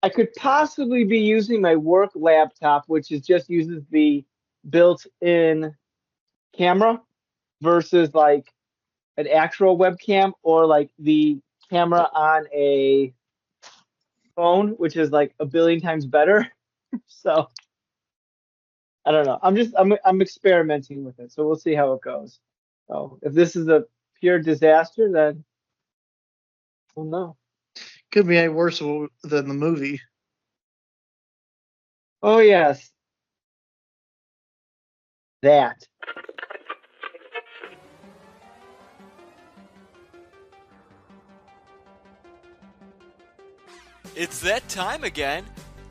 I could possibly be using my work laptop, which is just uses the built-in camera versus like an actual webcam or like the camera on a phone, which is like a billion times better. So I don't know. I'm experimenting with it, so we'll see how it goes. So if this is a pure disaster, then we'll know. Could be any worse than the movie. Oh yes, that. It's that time again.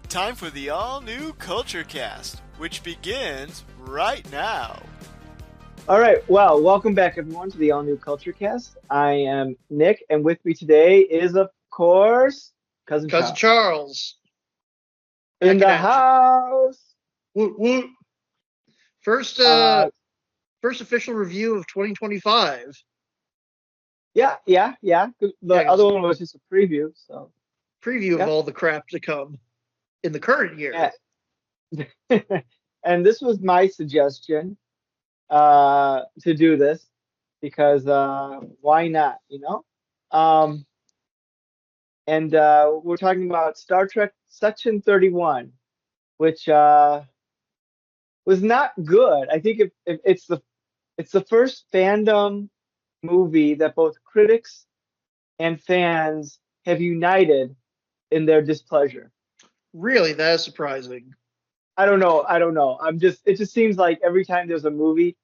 Time for the all-new Culture Cast, which begins right now. All right. Well, welcome back everyone to the all new Culture Cast. I am Nick, and with me today is, of course, cousin Cousin Charles Charles. in Back in the action. house. Woot woot. First Uh, first official review of 2025. yeah. The Yeah, other 'cause one was just a preview. So preview of yeah, all the crap to come in the current year. yeah. And this was my suggestion to do this because why not? Um, and we're talking about Star Trek Section 31, which was not good. I think if it's the first fandom movie that both critics and fans have united in their displeasure. Really, that is surprising. I don't know. It just seems like every time there's a movie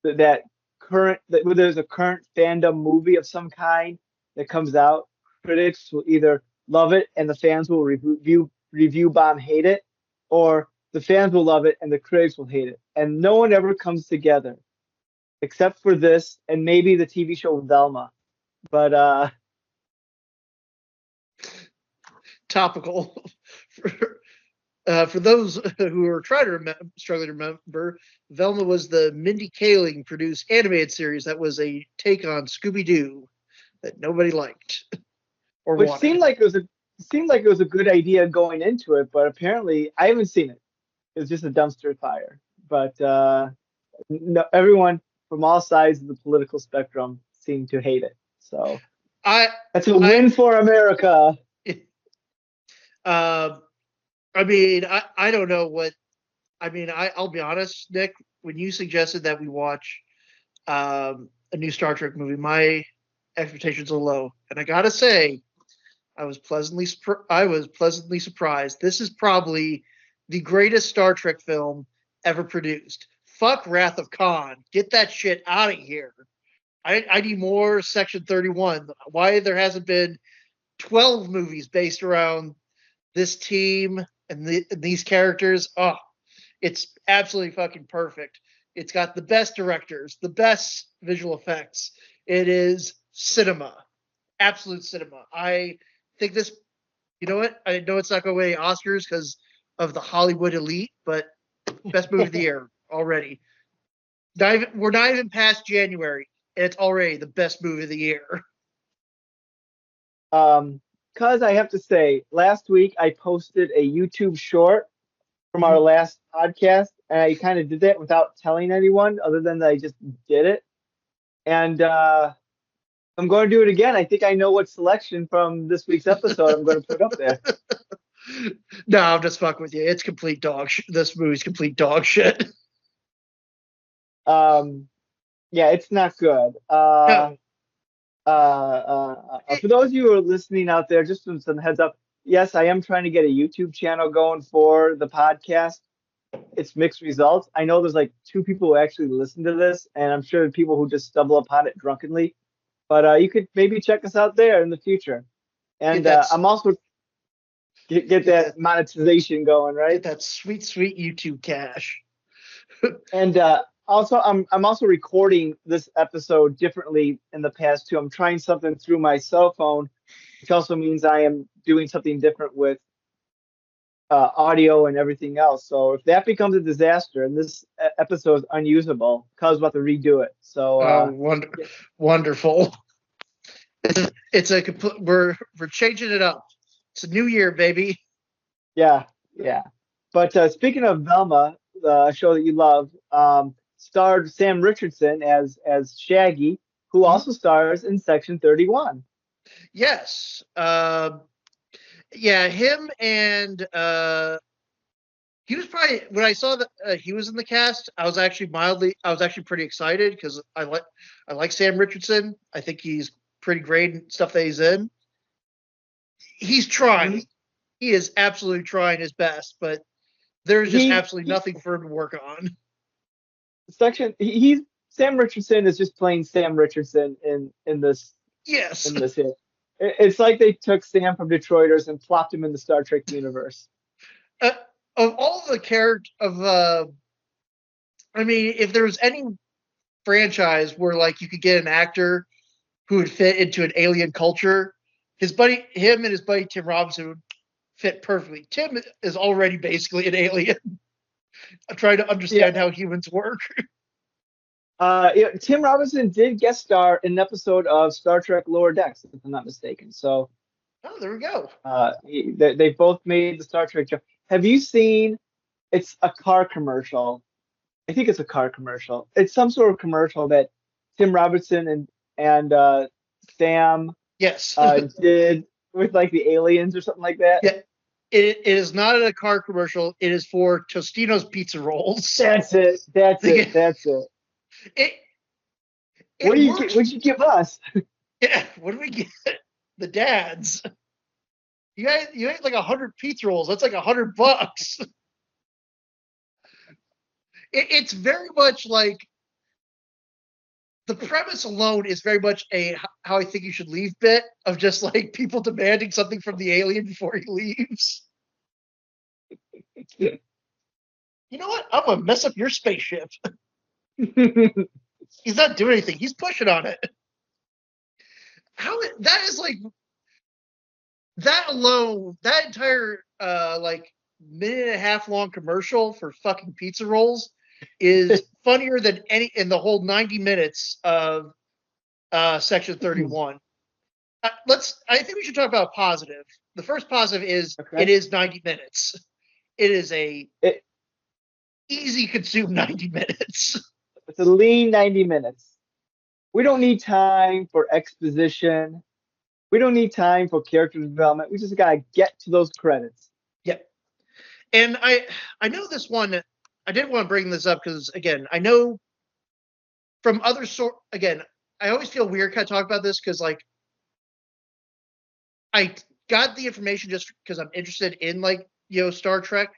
that where there's a current fandom movie of some kind that comes out, critics will either love it and the fans will review bomb hate it, or the fans will love it and the critics will hate it. And no one ever comes together except for this and maybe the TV show Velma. But Topical. For those who are trying to struggling to remember, Velma was the Mindy Kaling produced animated series that was a take on Scooby Doo that nobody liked or which wanted. seemed like it was a good idea going into it, but apparently I haven't seen it. It was just a dumpster fire. But no, everyone from all sides of the political spectrum seemed to hate it. So I that's a I win for America. uh, I mean I don't know what I mean. I'll be honest, Nick. When you suggested that we watch a new Star Trek movie, my expectations are low, and I gotta say, I was pleasantly surprised. This is probably the greatest Star Trek film ever produced. Fuck Wrath of Khan. Get that shit out of here. I need more Section 31. Why there hasn't been 12 movies based around this team and these characters? Oh, it's absolutely fucking perfect. It's got the best directors, the best visual effects. It is cinema, absolute cinema. I think this. You know what? I know it's not going to win Oscars because of the Hollywood elite, but best movie of the year already. We're not even past January, and it's already the best movie of the year. Cause I have to say, last week I posted a YouTube short from our last podcast, and I kind of did that without telling anyone, other than that I just did it. And I'm going to do it again. I think I know what selection from this week's episode I'm going to put up there. No, I'm just fucking with you. It's complete dog shit. This movie's complete dog shit. Yeah, it's not good. No. For those of you who are listening out there, just some heads up. Yes, I am trying to get a YouTube channel going for the podcast. It's mixed results. I know there's like two people who actually listen to this, and I'm sure people who just stumble upon it drunkenly. But you could maybe check us out there in the future. And I'm also get that monetization going, Get right? that sweet, sweet YouTube cash. And also, I'm also recording this episode differently in the past too. I'm trying something through my cell phone, which also means I am doing something different with audio and everything else. So if that becomes a disaster and this episode is unusable, Cuz about to redo it. So Wonderful. It's a complete. We're changing it up. It's a new year, baby. Yeah, yeah. But speaking of Velma, the show that you love, starred Sam Richardson as Shaggy, who Mhm. also stars in Section 31. Yes. Yeah, him and he was probably when I saw that he was in the cast. I was actually pretty excited because I like Sam Richardson. I think he's pretty great in stuff that he's in. He's trying. Mhm. He is absolutely trying his best, but there's just absolutely He nothing for him to work on. he's Sam Richardson is just playing Sam Richardson Yes. in this hit. It's like they took Sam from Detroiters and plopped him in the Star Trek universe. Uh, of all the character of I mean, if there was any franchise where like you could get an actor who would fit into an alien culture, him and his buddy Tim Robinson would fit perfectly. Tim is already basically an alien. I'm trying to Yeah, understand how humans work. Tim Robinson did guest star in an episode of Star Trek Lower Decks, if I'm not mistaken. So Oh, there we go. they both made the Star Trek jump. Have you seen? It's a car commercial. I think it's a car commercial. It's some sort of commercial that Tim Robinson and Sam Yes. did with like the aliens or something like that. Yeah. It is not a car commercial. It is for Tostino's pizza rolls. That's it. That's it. it, That's it. What it do you works. what'd you give us? Yeah. What do we get? The dads. You ate like 100 pizza rolls. That's like $100. It's very much like the premise alone is very much a how I think you should leave bit of just like people demanding something from the alien before he leaves. You know what? I'm gonna mess up your spaceship. He's not doing anything. He's pushing on it. How that is like that alone, that entire like minute and a half long commercial for fucking pizza rolls is funnier than any in the whole 90 minutes of Section 31. I think we should talk about positive. The first positive is it Okay. is 90 minutes. It is a It, easy consume 90 minutes. it's a lean 90 minutes. We don't need time for exposition. We don't need time for character development. We just gotta get to those credits. Yep. And I know this one I didn't want to bring this up because again, I know from other sort again, I always feel weird kind of talk about this because like I got the information just because I'm interested in like, Star Trek,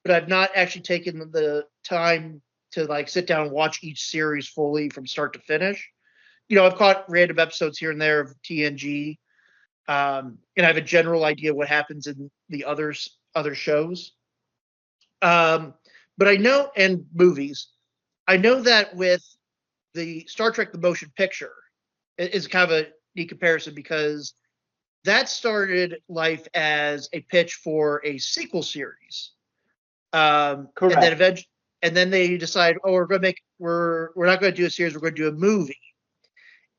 but I've not actually taken the time to like sit down and watch each series fully from start to finish. I've caught random episodes here and there of TNG, and I have a general idea what happens in the other shows. But I know, and movies, I know that with the Star Trek the Motion Picture is kind of a neat comparison because that started life as a pitch for a sequel series, and then Correct. eventually, and then they decide, oh, we're not going to do a series, we're going to do a movie,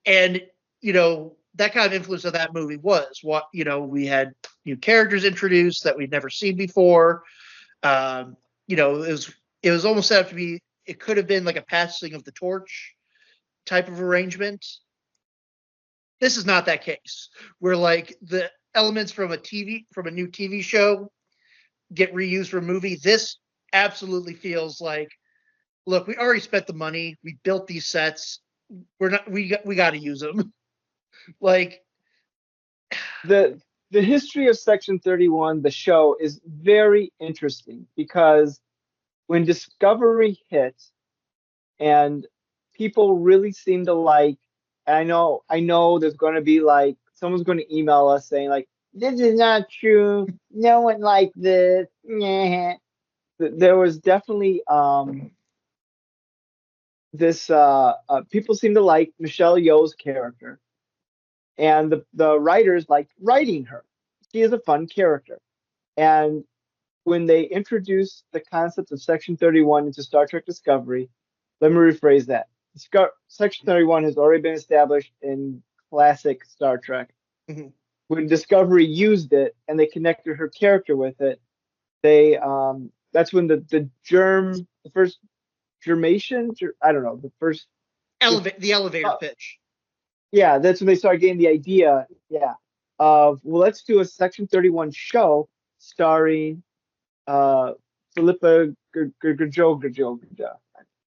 and that kind of influence of that movie was what we had new characters introduced that we'd never seen before. It was almost set up to be. It could have been like a passing of the torch type of arrangement. This is not that case. Where like the elements from a new TV show get reused for a movie. This absolutely feels like, look, we already spent the money. We built these sets. We got to use them. Like, The the history of Section 31, the show, is very interesting because when Discovery hit and people really seem to like, I know there's going to be like someone's going to email us saying like this is not true, no one liked this. Nyeh. There was definitely this people seem to like Michelle Yeoh's character, and the writers like writing her. She is a fun character, and when they introduced the concept of Section 31 into Star Trek Discovery, let me rephrase that. Section 31 has already been established in classic Star Trek. mhm. When Discovery used it and they connected her character with it, they that's when the first I don't know, the first the, The elevator uh, pitch. yeah, that's when they started getting the idea, yeah, of well, let's do a Section 31 show starring Philippa Gurjoga,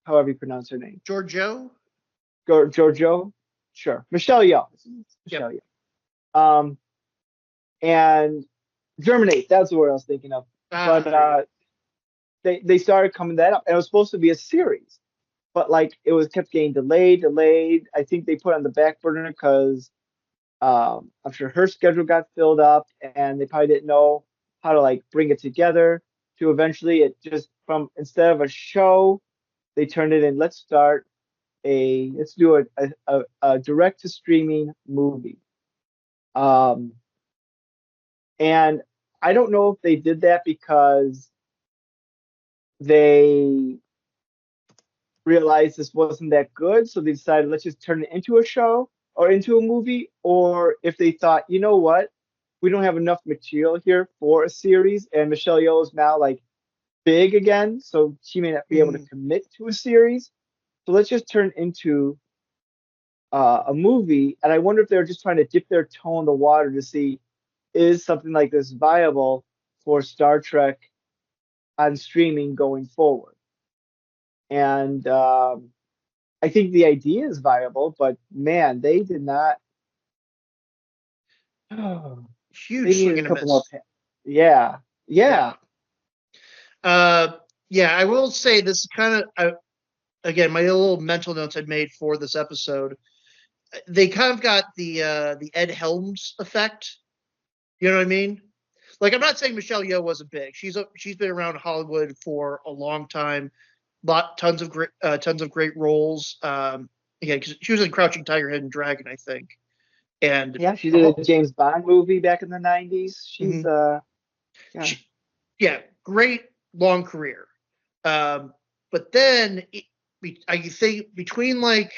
however you pronounce her name. Giorgio? Giorgio? Sure. Michelle Yeoh. It's Yep. Michelle Yeoh. And Germinate, that's the word I was thinking of. But There you they started coming that up, and it was supposed to be a series, but like it was kept getting delayed. I think they put it on the back burner because I'm sure her schedule got filled up, and they probably didn't know how to like bring it together. To eventually, it just from instead of a show, they turned it in. Let's do a direct to streaming movie. Um, and I don't know if they did that because they realized this wasn't that good, so they decided let's just turn it into a show or into a movie, or if they thought, you know what, we don't have enough material here for a series, and Michelle Yeoh is now like big again, so she may not be able to go. commit to a series. So let's just turn into a movie. And I wonder if they're just trying to dip their toe in the water to see is something like this viable for Star Trek on streaming going forward. And I think the idea is viable, but man, they did not. Huge They swing needed a and a couple more. miss. Yeah, Yeah. yeah. Yeah, I will say this is kind of again my little mental notes I'd made for this episode. They kind of got the Ed Helms effect. You know what I mean? Like I'm not saying Michelle Yeoh wasn't big. She's been around Hollywood for a long time. Tons of great roles. Again, because she was in Crouching Tiger, Hidden Dragon, I think, and Yeah, she a did a whole, James Bond movie back in the 90s. She's mhm. yeah. She, yeah, great long career. But then I think between like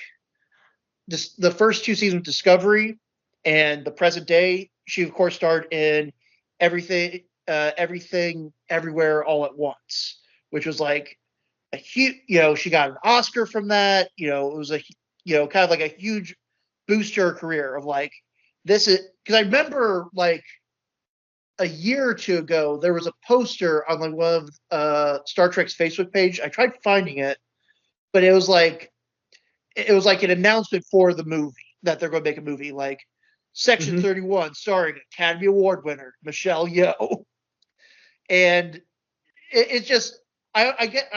the first two seasons of Discovery and the present day, she of course starred in everything, everywhere, all at once, which was like a huge. She got an Oscar from that. It was kind of like a huge boost to her career of like this is because I remember like a year or two ago, there was a poster on like one of Star Trek's Facebook page. I tried finding it, but it was like an announcement for the movie that they're going to make a movie, like Section Hmm. 31, starring Academy Award winner Michelle Yeoh, and it's just I get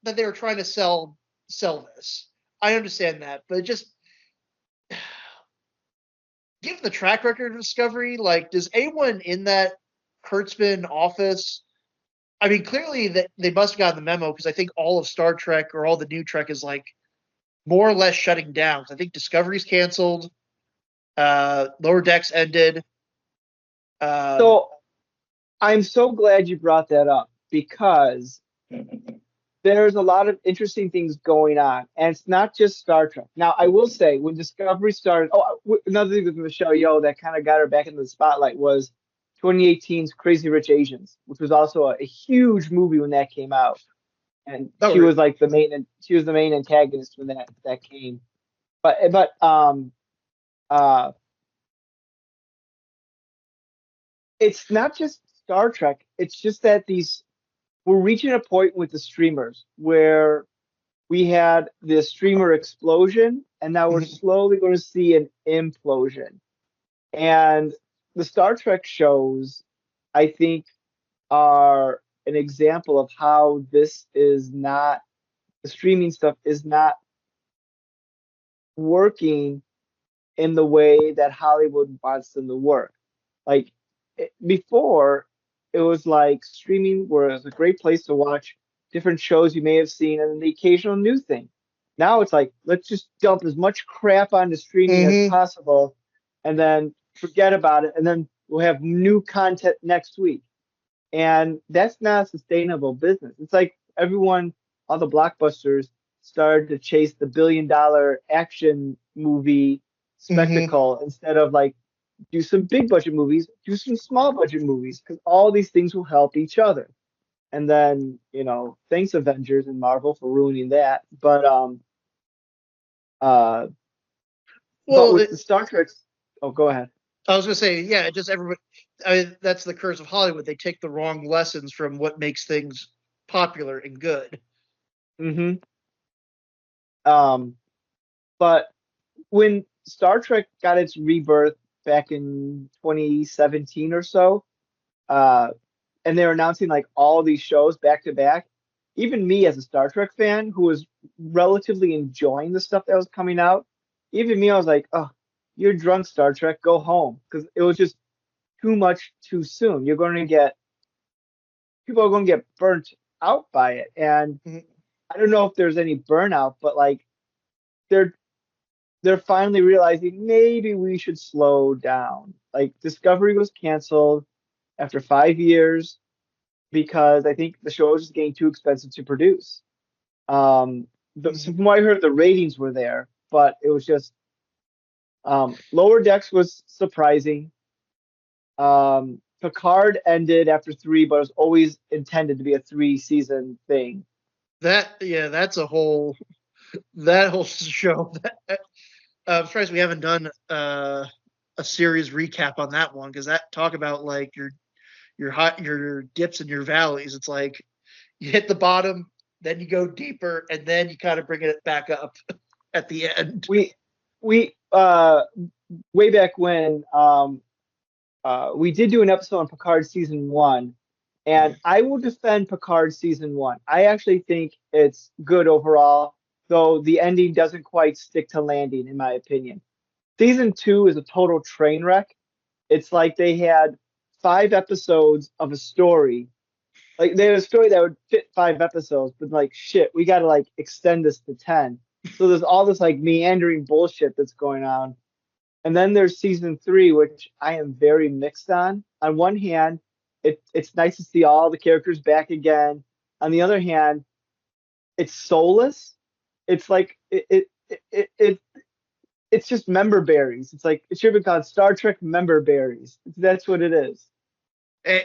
that they were trying to sell this. I understand that, but just given the track record of Discovery, like, does anyone in that Kurtzman office? I mean, clearly that they must have gotten the memo because I think all of Star Trek or all the new Trek is like more or less shutting down. I think Discovery's canceled. Lower Decks ended. Um, So I'm so glad you brought that up because there's a lot of interesting things going on, and it's not just Star Trek. Now, I will say when Discovery started, another thing with Michelle Yeoh that kind of got her back into the spotlight was 2018's Crazy Rich Asians, which was also a huge movie when that came out, and she oh, was like she was the main antagonist when that came. But uh, it's not just Star Trek. It's just that these we're reaching a point with the streamers where we had the streamer explosion, and now we're mhm, slowly going to see an implosion. And the Star Trek shows, I think, are an example of how this is not, the streaming stuff is not working in the way that Hollywood wants them to work. Like before, it was like streaming was a great place to watch different shows you may have seen and the occasional new thing. Now it's like let's just dump as much crap onto streaming as mhm, possible, and then forget about it, and then we'll have new content next week. And that's not a sustainable business. It's like everyone, all the blockbusters started to chase the $1 billion action movie mhm. spectacle instead of like do some big budget movies, do some small budget movies, because all these things will help each other. And then, thanks Avengers and Marvel for ruining that. Uh, but Well, with the Star Trek, oh, go ahead. I was gonna say, yeah, just everybody. I mean, that's the curse of Hollywood. They take the wrong lessons from what makes things popular and good. Hmm. Um, but when Star Trek got its rebirth back in 2017 or so, uh, and they were announcing like all these shows back to back, even me as a Star Trek fan who was relatively enjoying the stuff that was coming out, even me, I was like, oh, you're drunk, Star Trek, go home. Because it was just too much too soon. People are going to get burnt out by it. And Mhm. I don't know if there's any burnout, but like they're they're finally realizing maybe we should slow down. Like Discovery was canceled after 5 years because I think the show was just getting too expensive to produce. So from what I heard, the ratings were there, but it was just Lower Decks was surprising. Picard ended after three, but it was always intended to be a three-season thing. That's a whole that whole show. I'm surprised we haven't done a series recap on that one because that talk about like your dips and your valleys. It's like you hit the bottom, then you go deeper, and then you kind of bring it back up at the end. We way back when we did do an episode on Picard season one, and I will defend Picard season one. I actually think it's good overall, though the ending doesn't quite stick to landing, in my opinion. Season two is a total train wreck. It's like they had 5 episodes of a story. Like they had a story that would fit 5 episodes, but like shit, we gotta like extend this to 10. So there's all this like meandering bullshit that's going on. And then there's season three, which I am very mixed on. On one hand, it's nice to see all the characters back again. On the other hand, it's soulless. It's like it's just member berries. It's like it should have been called Star Trek member berries. That's what it is. Hey,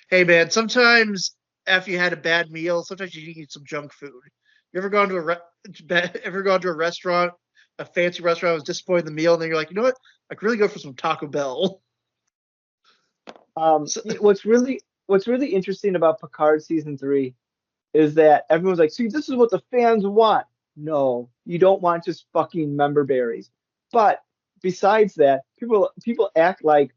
hey, man, sometimes after you had a bad meal, sometimes you need some junk food. You ever gone to ever gone to a restaurant, a fancy restaurant, was disappointed in the meal, and then you're like, you know what? I could really go for some Taco Bell. So, What's really interesting about Picard season three is that everyone's like, see, this is what the fans want. No, you don't want just fucking member berries. But besides that, people act like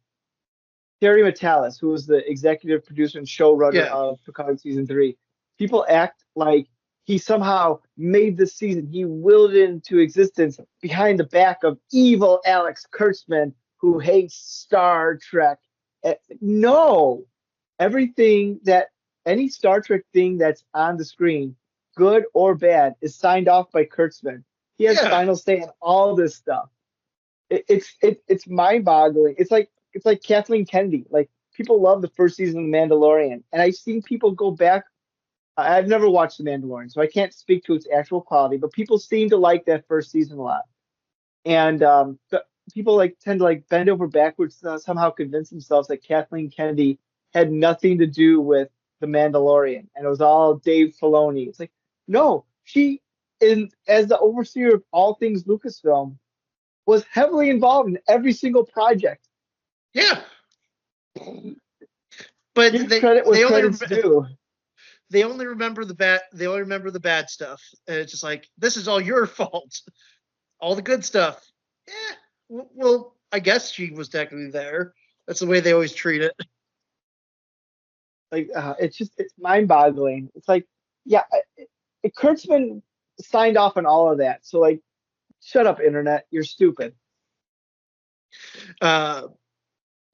Terry Matalas, who was the executive producer and showrunner yeah, of Picard season three, people act like he somehow made this season. He willed it into existence behind the back of evil Alex Kurtzman, who hates Star Trek. No, everything that any Star Trek thing that's on the screen, good or bad, is signed off by Kurtzman. He has yeah, final say on all this stuff. It's mind-boggling. It's like Kathleen Kennedy. Like people love the first season of The Mandalorian, and I've seen people go back. I've never watched The Mandalorian, so I can't speak to its actual quality. But people seem to like that first season a lot, and people like tend to like bend over backwards to somehow convince themselves that Kathleen Kennedy had nothing to do with The Mandalorian, and it was all Dave Filoni. It's like no, she in as the overseer of all things Lucasfilm was heavily involved in every single project. yeah. But Give credit where credit's due. they only remember the bad. They only remember the bad stuff. And it's just like this is all your fault. All the good stuff. Yeah. Well, I guess she was technically there. That's the way they always treat it. Like it's mind-boggling. It's like yeah, Kurtzman signed off on all of that. So like, shut up, internet. You're stupid. Uh,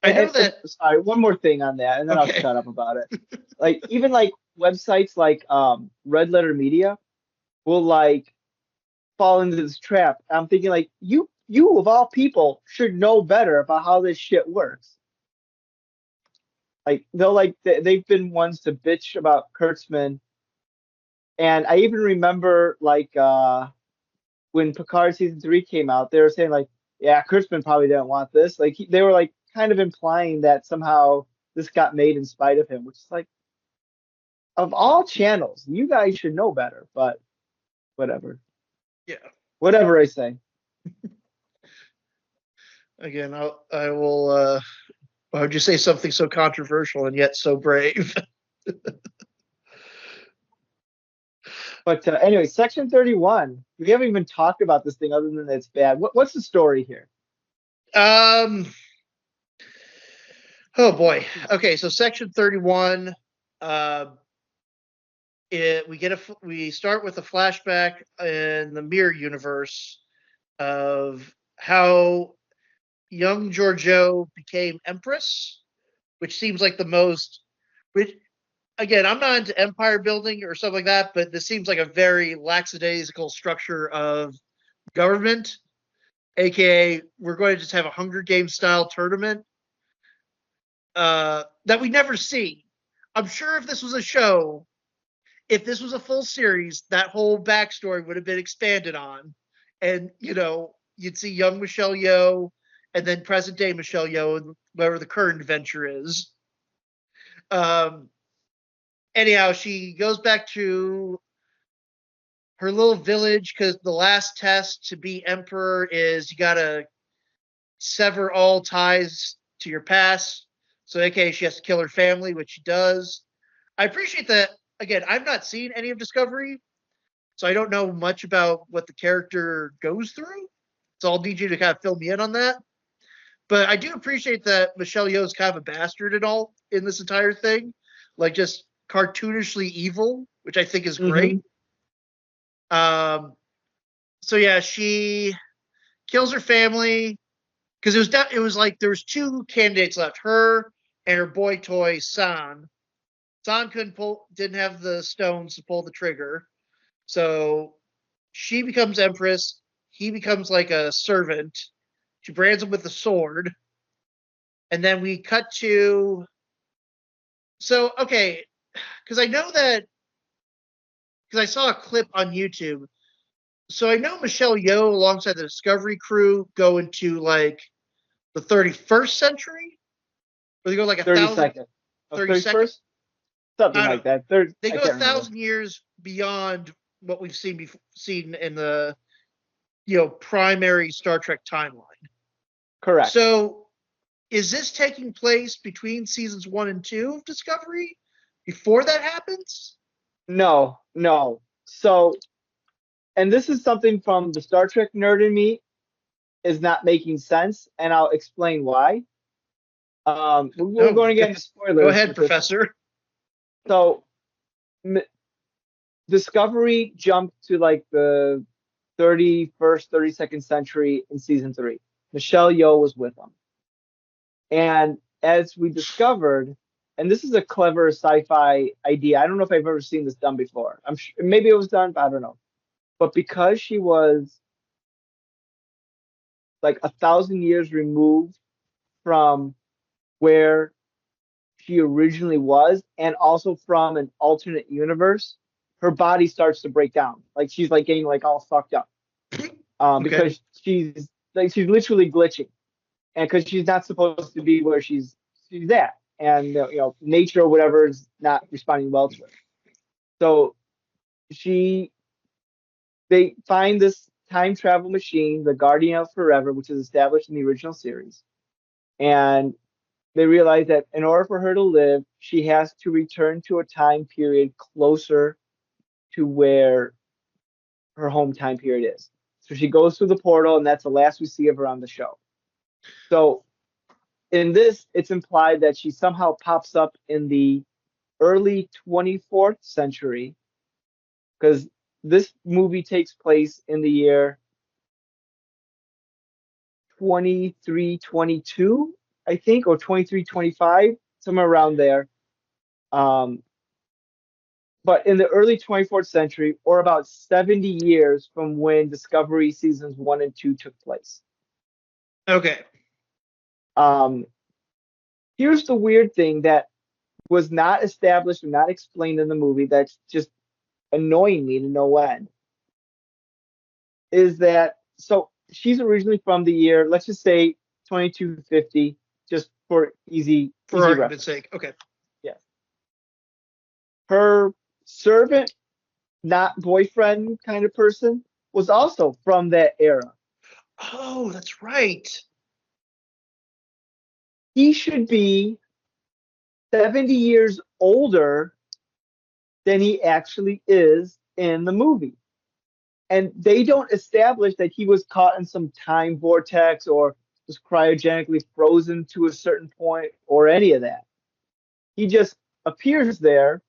I know And that. sorry, one more thing on that, and then I'll Okay. shut up about it. Like even like websites like Red Letter Media will like fall into this trap. I'm thinking like you of all people should know better about how this shit works. Like they've been ones to bitch about Kurtzman, and I even remember like when Picard season three came out, they were saying like yeah, Kurtzman probably didn't want this. Like they were like kind of implying that somehow this got made in spite of him, which is like of all channels, you guys should know better. But whatever, Yeah. whatever I say. Again, I will. Why would you say something so controversial and yet so brave? But anyway, Section 31. We haven't even talked about this thing other than that it's bad. What's the story here? um. Oh boy. Okay, so Section 31. Uh, we start with a flashback in the mirror universe of how young Giorgio became empress, which seems like the most. Which again, I'm not into empire building or stuff like that, but this seems like a very lackadaisical structure of government. AKA, we're going to just have a Hunger Games style tournament that we never see. I'm sure if this was a show, if this was a full series, that whole backstory would have been expanded on. And, you'd see young Michelle Yeoh and then present day Michelle Yeoh and whatever the current adventure is. Um, anyhow, she goes back to her little village because the last test to be emperor is you got to sever all ties to your past. So, aka, she has to kill her family, which she does. I appreciate that. Again, I've not seen any of Discovery, so I don't know much about what the character goes through. So I'll need you to kind of fill me in on that. But I do appreciate that Michelle Yeoh is kind of a bastard and all in this entire thing, like just cartoonishly evil, which I think is great. So yeah, she kills her family because it was like there was two candidates left, her and her boy toy San. San didn't have the stones to pull the trigger, so she becomes empress. He becomes like a servant. She brands him with a sword, and then we cut to. So okay, because I know that because I saw a clip on YouTube. So I know Michelle Yeoh alongside the Discovery crew go into like the 31st century, or they go like 32nd. Oh, 32nd. 31st? Something I don't like know. that. Third, They I go a can't remember. thousand years beyond what we've seen in the primary Star Trek timeline. Correct. So is this taking place between seasons 1 and 2 of Discovery before that happens? No, no. So, and this is something from the Star Trek nerd in me is not making sense, and I'll explain why. We're No, going to get into go spoilers ahead, with this one. Professor. So, Discovery jumped to like the 31st, 32nd century in season 3. Michelle Yeoh was with them. And as we discovered, and this is a clever sci-fi idea. I don't know if I've ever seen this done before. I'm sure maybe it was done, but I don't know. But because she was like 1,000 years removed from where she originally was, and also from an alternate universe, her body starts to break down. Like she's like getting like all fucked up. Okay. Because she's literally glitching, and because she's not supposed to be where she's at, and nature or whatever is not responding well to her. So she they find this time travel machine, the Guardian of Forever, which is established in the original series, and they realize that in order for her to live, she has to return to a time period closer to where her home time period is. So she goes through the portal, and that's the last we see of her on the show. So in this, it's implied that she somehow pops up in the early 24th century because this movie takes place in the year 2322, I think, or 2325, somewhere around there. Um, but in the early 24th century, or about 70 years from when Discovery seasons 1 and 2 took place. Okay. Um, Here's the weird thing that was not established and not explained in the movie that's just annoying me to no end is that so she's originally from the year, let's just say 2250, just for For easy argument's reference. sake. Okay. Yes. Her servant, not boyfriend kind of person, was also from that era. Oh, that's right. He should be 70 years older than he actually is in the movie. And they don't establish that he was caught in some time vortex or was cryogenically frozen to a certain point or any of that. He just appears there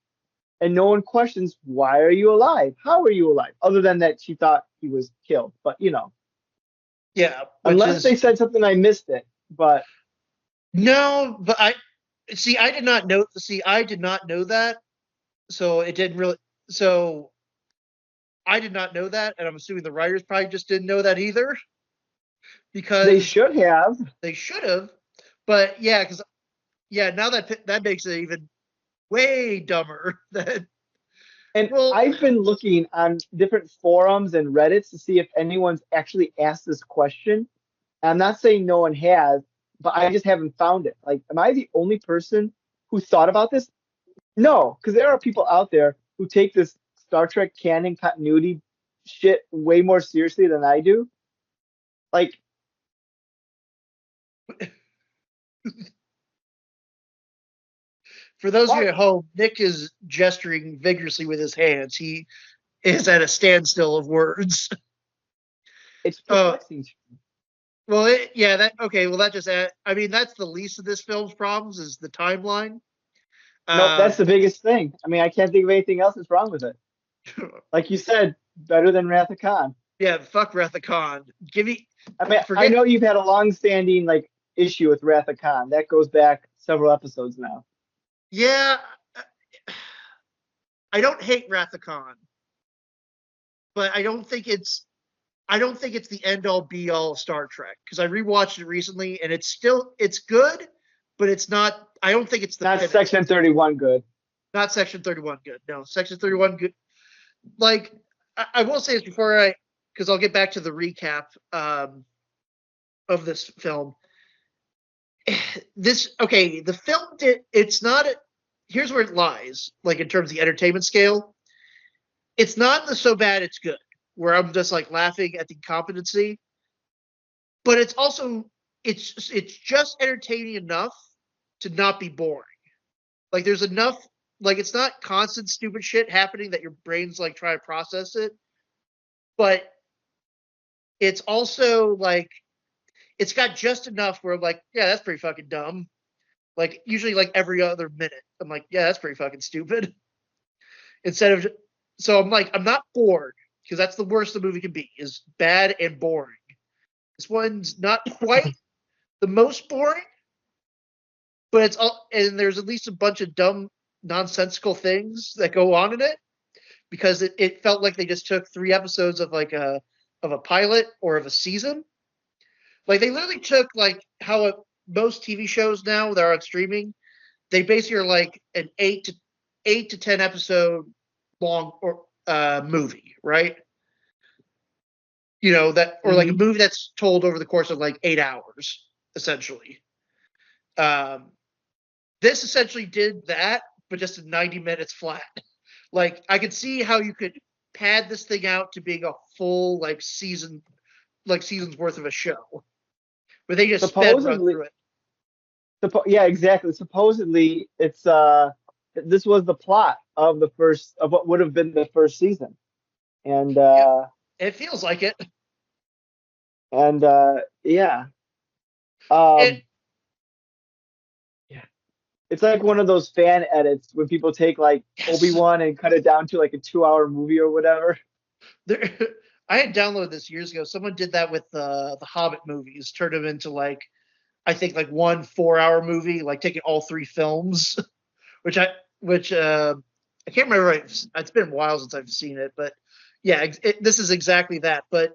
and no one questions, why are you alive? How are you alive? Other than that she thought he was killed. But Yeah, which unless they is said something, I missed it. But no, but I see. I did not know. See, I did not know that, so it didn't really. So I did not know that, and I'm assuming the writers probably just didn't know that either they because should have. they should have. But yeah, because yeah, now that makes it even way dumber. That And well, I've been looking on different forums and Reddits to see if anyone's actually asked this question. I'm not saying no one has, but I just haven't found it. Like, am I the only person who thought about this? No, because there are people out there who take this Star Trek canon continuity shit way more seriously than I do. Like, for those of you what? at home, Nick is gesturing vigorously with his hands. He is at a standstill of words. It's Uh, perplexing. well, yeah, that okay. Well, that just I mean, that's the least of this film's problems is the timeline. No, that's Um, the biggest thing. I mean, I can't think of anything else that's wrong with it. Like you said, better than Wrath of Khan. yeah, fuck Wrath of Khan. Give me I mean, I forget. know you've had a long-standing like issue with Wrath of Khan. That goes back several episodes now. Yeah, I don't hate Wrath of Khan, but I don't think it's the end all be all of Star Trek because I rewatched it recently and it's good, but it's not. I don't think it's the Not pinnacle. Section 31 good. Not Section 31 good. No, Section 31 good. Like I will say this before I because I'll get back to the recap of this film. This okay, the film did. It's not. Here's where it lies. Like in terms of the entertainment scale, it's not the so bad it's good. Where I'm just like laughing at the incompetency, but it's also it's just entertaining enough to not be boring. Like there's enough. Like it's not constant stupid shit happening that your brain's like trying to process it, but it's also like it's got just enough where I'm like, yeah, that's pretty fucking dumb. Like usually like every other minute, I'm like, yeah, that's pretty fucking stupid. Instead of so I'm like, I'm not bored because that's the worst the movie can be is bad and boring. This one's not quite the most boring, but it's all and there's at least a bunch of dumb nonsensical things that go on in it because it felt like they just took 3 episodes of like a pilot or of a season. Like they literally took like how most TV shows now that are on streaming, they basically are like an 8 to 10 episode long or movie, right? You know that or like a Mm-hmm. movie that's told over the course of like 8 hours, essentially. Um, this essentially did that, but just in 90 minutes flat. Like I could see how you could pad this thing out to being a full like season's worth of a show, but they just sped run Supposedly, through it. yeah, exactly. Supposedly, it's this was the plot of the first of what would have been the first season, and Yep, it feels like it. yeah, It um, yeah, it's like one of those fan edits when people take like yes, Obi-Wan and cut it down to like a 2 hour movie or whatever. there, I had downloaded this years ago. Someone did that with the Hobbit movies, turned them into like I think like 1 4 hour movie, like taking all 3 films, which I can't remember. It's been a while since I've seen it, but yeah, this is exactly that. But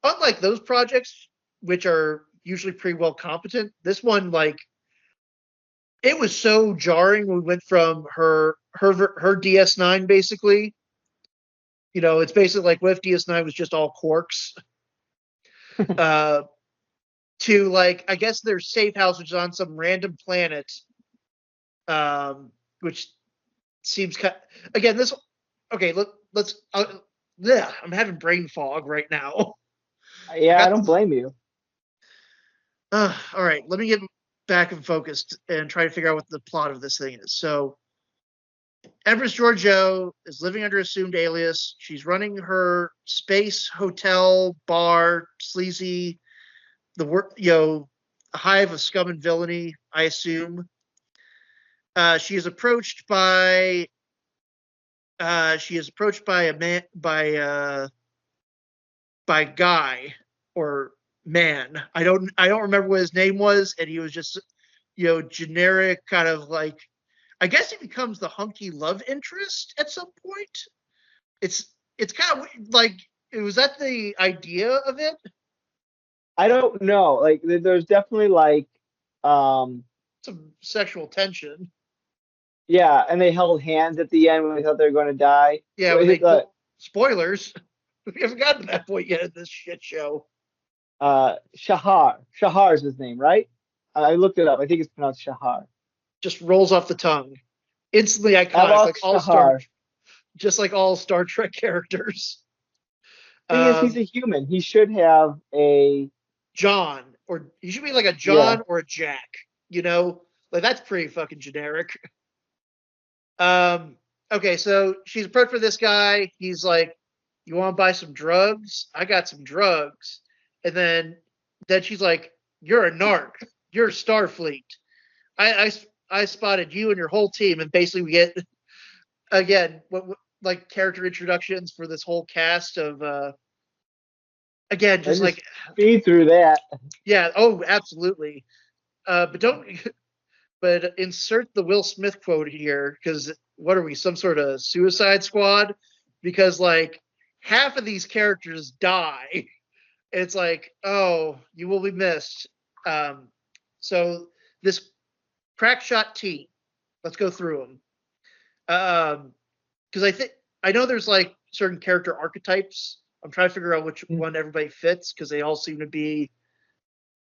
unlike those projects, which are usually pretty well competent, this one like it was so jarring. We went from her DS9 basically. You know, it's basically like what if DS9 was just all quarks? to like I guess their safe house, which is on some random planet, which seems again this. Okay, let's. I'm having brain fog right now. I Yeah, I got don't blame you. all right. Let me get back and focused and try to figure out what the plot of this thing is. So, Empress Giorgio is living under assumed alias. She's running her space hotel bar, sleazy, the work, a hive of scum and villainy, I assume. She is approached by a man by Guy or man. I don't remember what his name was, and he was just generic kind of like I guess he becomes the hunky love interest at some point. It's kind of like was that the idea of it? I don't know. Like there's definitely like Some sexual tension. yeah, and they held hands at the end when they thought they were going to die. Yeah, when Wait, they spoilers. We haven't gotten to that point yet in this shit show. Shahar. Shahar is his name, right? I looked it up. I think it's pronounced Shahar. Just rolls off the tongue. Instantly iconic, Alok like all Star, Shahar. just like all Star Trek characters. Thing is, he's a human. He should have a John, or he should be like a yeah. John or a Jack. Like that's pretty fucking generic. Okay, so she's approached for this guy. He's like, "You want to buy some drugs? I got some drugs." And then she's like, "You're a narc. You're Starfleet. I spotted you and your whole team." And basically, we get again what like character introductions for this whole cast of again just Just like speed through that. yeah. Oh, absolutely. But don't. But insert the Will Smith quote here because what are we, some sort of Suicide Squad? Because like half of these characters die. It's like, oh, you will be missed. So this crack shot team, let's go through them. Because I know there's like certain character archetypes. I'm trying to figure out which one everybody fits because they all seem to be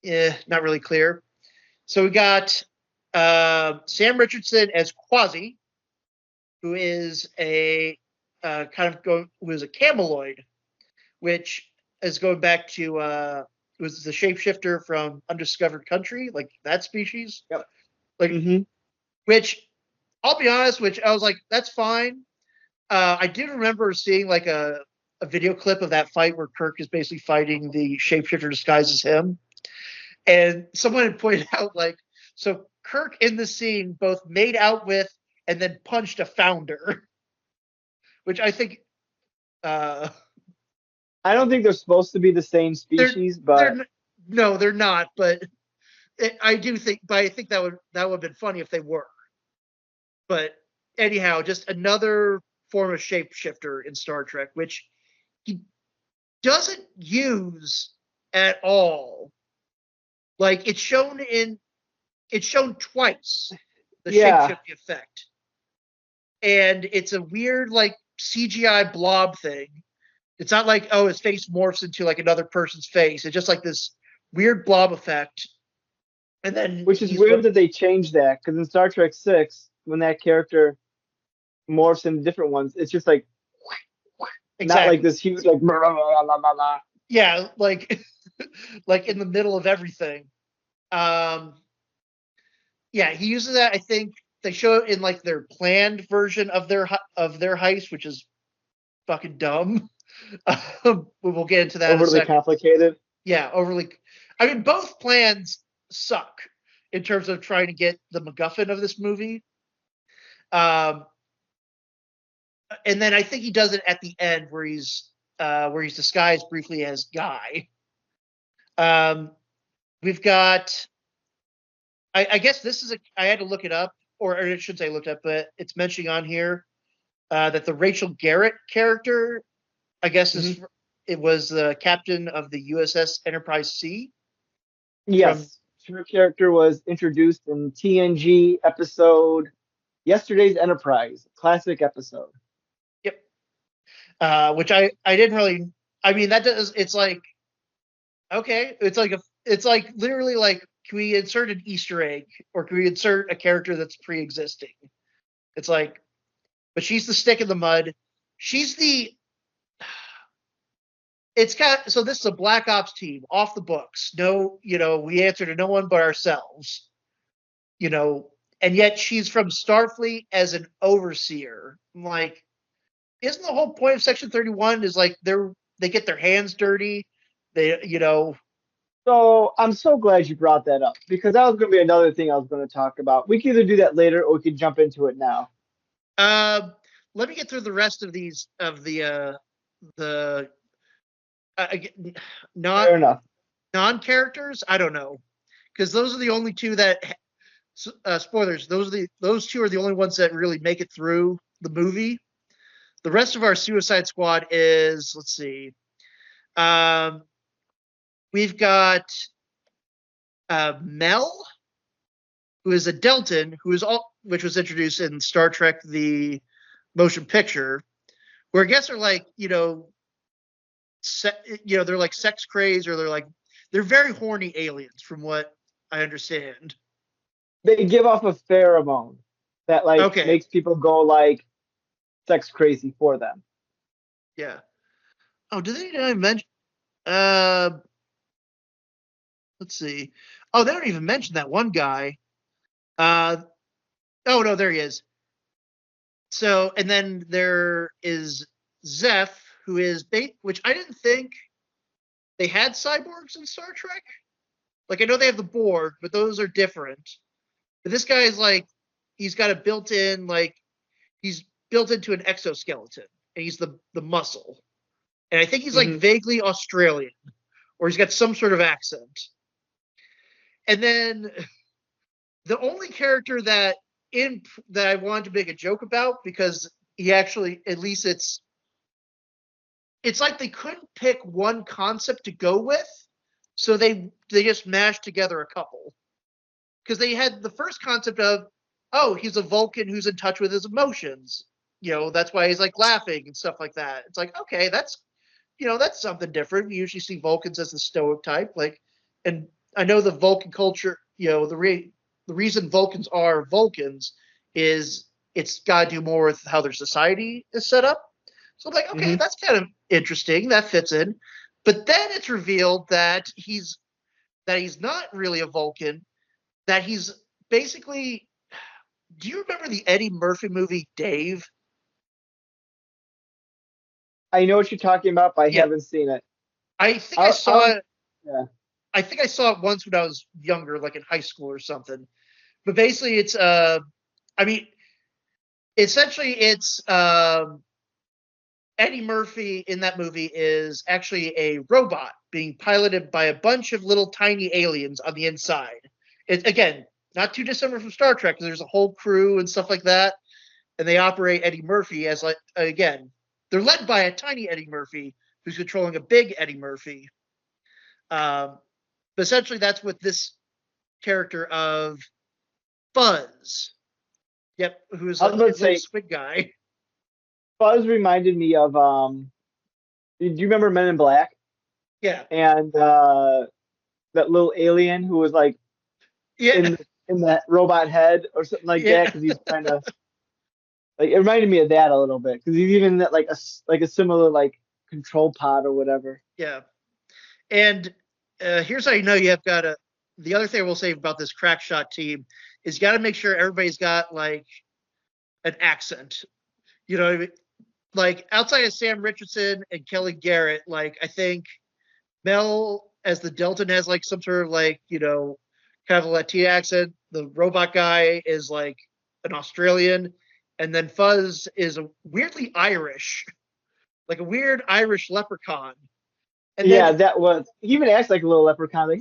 not really clear. So we got Sam Richardson as Quasi, who is a who is a cameloid, which is going back to was the shapeshifter from Undiscovered Country, like that species. Yep. Like, which I'll be honest, which I was like, that's fine. I did remember seeing like a video clip of that fight where Kirk is basically fighting the shapeshifter disguised as him, and someone had pointed out like, so Kirk in the scene both made out with and then punched a founder, which I think. I don't think they're supposed to be the same species, but no, they're not. But I do think, but I think that would have been funny if they were. But anyhow, just another form of shapeshifter in Star Trek, which he doesn't use at all. Like it's shown twice, the shape-shifting effect. And it's a weird like CGI blob thing. It's not like, oh, his face morphs into like another person's face. It's just like this weird blob effect. And then which is weird that they changed that because in Star Trek 6, when that character morphs into different ones, it's just like not like this huge like blah, blah, blah, blah, blah. Yeah, like like in the middle of everything. Yeah, he uses that. I think they show it in like their planned version of their heist, which is fucking dumb. We'll get into that. Overly complicated. Yeah, overly. I mean, both plans suck in terms of trying to get the MacGuffin of this movie. And then I think he does it at the end where he's disguised briefly as Guy. We've got. I guess this is I had to look it up, or I shouldn't say looked up, but it's mentioning on here that the Rachel Garrett character, I guess, it was the captain of the USS Enterprise C. Yes, her character was introduced in TNG episode Yesterday's Enterprise, classic episode. Yep. Which I didn't really. I mean, that does. It's like Okay, it's like literally like, can we insert an Easter egg or can we insert a character that's pre-existing? It's like, but she's the stick in the mud. She's the it's kind of, so this is a Black Ops team off the books. No, we answer to no one but ourselves. You know, and yet she's from Starfleet as an overseer. I'm like, isn't the whole point of Section 31 is like they get their hands dirty? They. So I'm so glad you brought that up because that was going to be another thing I was going to talk about. We can either do that later or we can jump into it now. Uh, Let me get through the rest of these of the not Fair enough. non-characters. I don't know, because those are the only two that spoilers. Those two are the only ones that really make it through the movie. The rest of our Suicide Squad is, let's see, um, we've got Mel, who is a Deltan, which was introduced in Star Trek the motion picture, where I guess they're like, they're like sex crazed, or they're very horny aliens, from what I understand. They give off a pheromone that like Okay, makes people go like sex crazy for them. yeah. Oh, did they mention? Uh, let's see. Oh, they don't even mention that one guy. Uh, oh no, there he is. So, and then there is Zeph, who is which I didn't think they had cyborgs in Star Trek. Like, I know they have the Borg, but those are different. But this guy is like, he's got a built-in, like, he's built into an exoskeleton, and he's the muscle. And I think he's like vaguely Australian, or he's got some sort of accent. And then the only character that I wanted to make a joke about, because he actually, at least it's like they couldn't pick one concept to go with, so they just mashed together a couple. Because they had the first concept of, oh, he's a Vulcan who's in touch with his emotions. That's why he's like laughing and stuff like that. It's like, okay, that's something different. We usually see Vulcans as the stoic type, like, and I know the Vulcan culture. The reason Vulcans are Vulcans is it's got to do more with how their society is set up. So I'm like, okay, that's kind of interesting. That fits in. But then it's revealed that he's not really a Vulcan. That he's basically. Do you remember the Eddie Murphy movie Dave? I know what you're talking about, but I Yeah, haven't seen it. I think I saw it. Yeah. I think I saw it once when I was younger, like in high school or something. But basically, it's I mean, essentially, it's Eddie Murphy in that movie is actually a robot being piloted by a bunch of little tiny aliens on the inside. It, again, not too dissimilar from Star Trek, because there's a whole crew and stuff like that, and they operate Eddie Murphy as, like, again, they're led by a tiny Eddie Murphy who's controlling a big Eddie Murphy. But essentially, that's what this character of Buzz, yep, who is I was like about to his little say squid guy. Buzz reminded me of do you remember Men in Black? Yeah, And that little alien who was like yeah, in that robot head or something like that yeah, because he's trying to like it reminded me of that a little bit because he's even like a similar like control pod or whatever. yeah. And here's how you know you have got to. The other thing I will say about this crack shot team is you got to make sure everybody's got like an accent. You know what I mean? Like, outside of Sam Richardson and Kelly Garrett, like, I think Mel as the Delton has like some sort of like, kind of a Latina accent. The robot guy is like an Australian, and then Fuzz is a weirdly Irish, like a weird Irish leprechaun. And Yeah, then that was he even acts like a little leprechaun like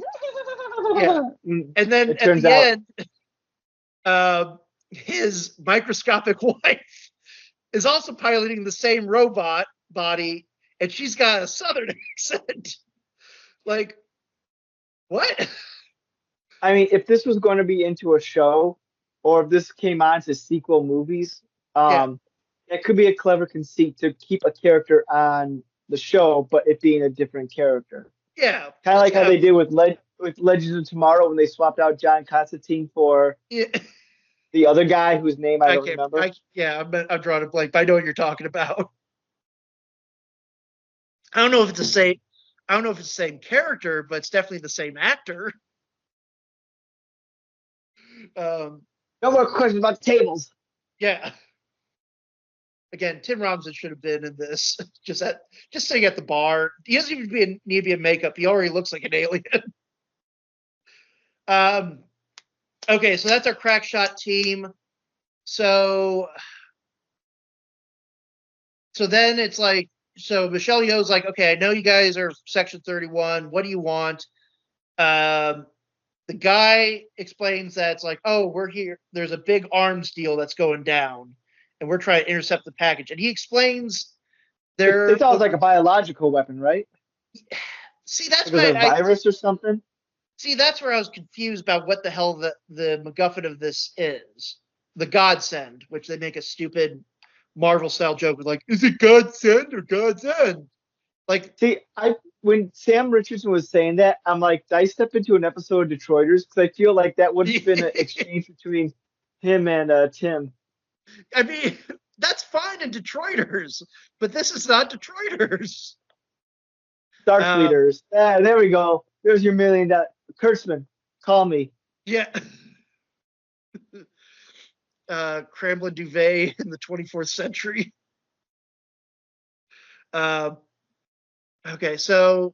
yeah, and then it at turns the out end, his microscopic wife is also piloting the same robot body, and she's got a southern accent. Like, what? I mean if this was going to be into a show or if this came on to sequel movies, Yeah, it could be a clever conceit to keep a character on the show, but it being a different character. Yeah, Kind of that's like how kind they of did with Legends of Tomorrow when they swapped out John Constantine for yeah. the other guy whose name I I don't can't. remember. I'm drawing a blank, but I know what you're talking about. I don't know if it's the same. I don't know if it's the same character, but it's definitely the same actor. Um, No more questions about tables. yeah. Again, Tim Robinson should have been in this. Just sitting at the bar. He doesn't even need to be in makeup. He already looks like an alien. um, okay, so that's our crack shot team. So then it's like, so Michelle Yeoh's like, okay, I know you guys are Section 31. What do you want? Um, the guy explains that it's like, oh, we're here. There's a big arms deal that's going down, and we're trying to intercept the package. And he explains They there. thought it was like a biological weapon, right? See, that's Like it was why a I virus or something. see. That's where I was confused about what the hell the MacGuffin of this is. The Godsend, which they make a stupid Marvel style joke with, like, is it Godsend or God's End? Like, See, I when Sam Richardson was saying that, I'm like, did I step into an episode of Detroiters? Because I feel like that would have been an exchange between him and Tim. I mean, that's fine in Detroiters, but this is not Detroiters. Uh, Starfleeters. Ah, there we go. There's your $1 million. Kurtzman, call me. yeah. Cramblin duvet in the 24th century. Uh, okay, And then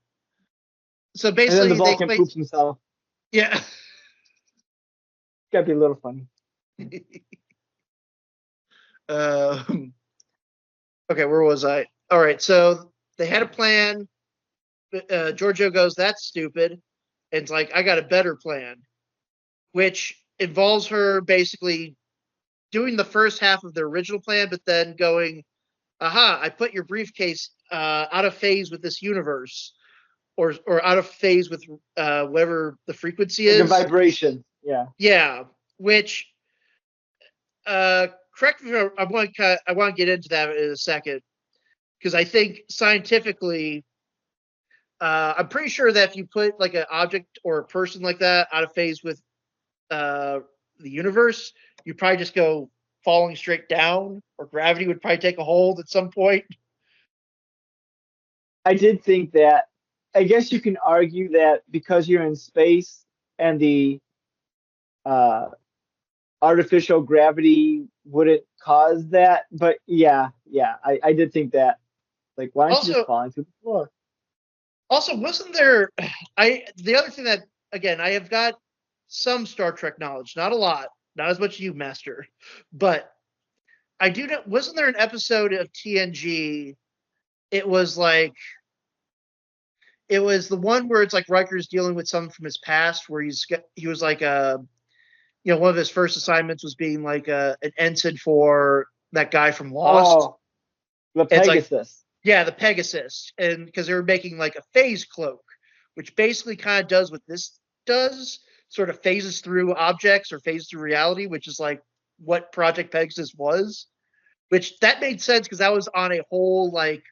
the basically they Vulcan explain. poops himself. Yeah. Gotta be a little funny. um, okay, where was I? All right, so they had a plan. Giorgio goes, "That's stupid," and it's like, "I got a better plan," which involves her basically doing the first half of the original plan, but then going, aha, I put your briefcase out of phase with this universe, or out of phase with whatever the frequency Like a is. vibration. Yeah. Yeah, which correct me if I want to get into that in a second, because I think scientifically, I'm pretty sure that if you put like an object or a person like that out of phase with the universe, you probably just go falling straight down, or gravity would probably take a hold at some point. I did think that. I guess you can argue that because you're in space and the uh, artificial gravity wouldn't cause that. But yeah, I did think that. Like, why don't you just Also, fall into the floor? wasn't there? I the other thing that, again, I have got some Star Trek knowledge, not a lot, not as much as you, Master, but I do know. Wasn't there an episode of TNG? It was like it was the one where it's like Riker's dealing with something from his past, where he was like one of his first assignments was being like an ensign for that guy from Lost. Oh, the And it's like, Pegasus. yeah, the Pegasus, and because they were making like a phase cloak, which basically kind of does what this does, sort of phases through objects or phases through reality, which is like what Project Pegasus was. Which that made sense because that was on a whole, like,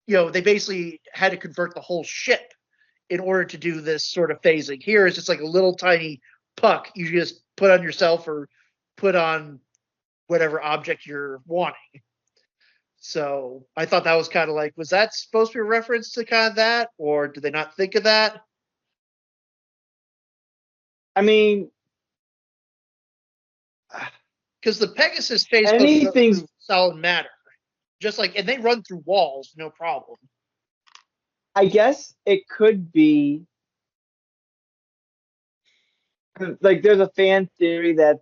they basically had to convert the whole ship in order to do this sort of phasing. Here it's just like a little tiny puck you just put on yourself or put on whatever object you're wanting. So I thought that was kind of like, was that supposed to be a reference to kind of that, or did they not think of that? I mean, Because the Pegasus phase cloak goes anything's. through solid matter, just like, and they run through walls, no problem. I guess it could be. Like, there's a fan theory that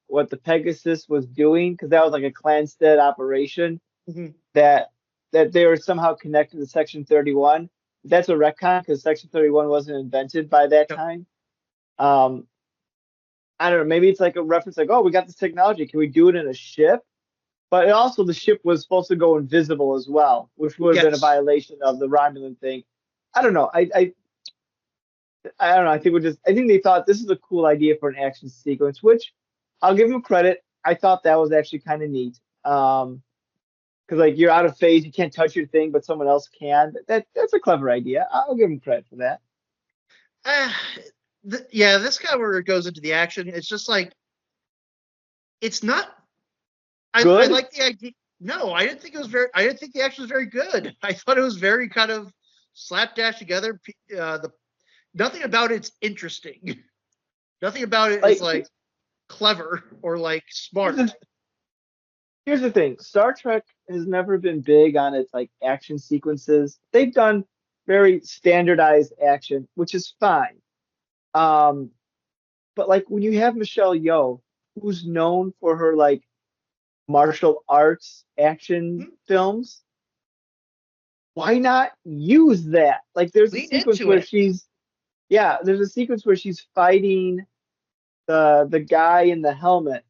what the Pegasus was doing, because that was like a Clanstead operation, Mhm. that they were somehow connected to Section 31. That's a retcon because Section 31 wasn't invented by that Yep. time. Um, I don't know. Maybe it's like a reference, like, oh, we got this technology. Can we do it in a ship? But also, the ship was supposed to go invisible as well, which would have been a Yes. violation of the Romulan thing. I don't know. I don't know. I think they thought this is a cool idea for an action sequence, which I'll give them credit. I thought that was actually kind of neat. because like you're out of phase, you can't touch your thing, but someone else can. That's a clever idea. I'll give him credit for that. Uh, yeah, this guy where it goes into the action, it's just like it's not. I Good. like the idea. No, I didn't think it was very. I didn't think the action was very good. I thought it was very kind of slapdash together. The nothing about it's interesting. Nothing about it is Like like clever or like here's smart. the, here's the thing. Star Trek has never been big on its like action sequences. They've done very standardized action, which is fine. Um, but like when you have Michelle Yeoh, who's known for her like martial arts action Hmm? films, why not use that? Like there's a Lean sequence into where it. she's yeah, there's a sequence where she's fighting the guy in the helmet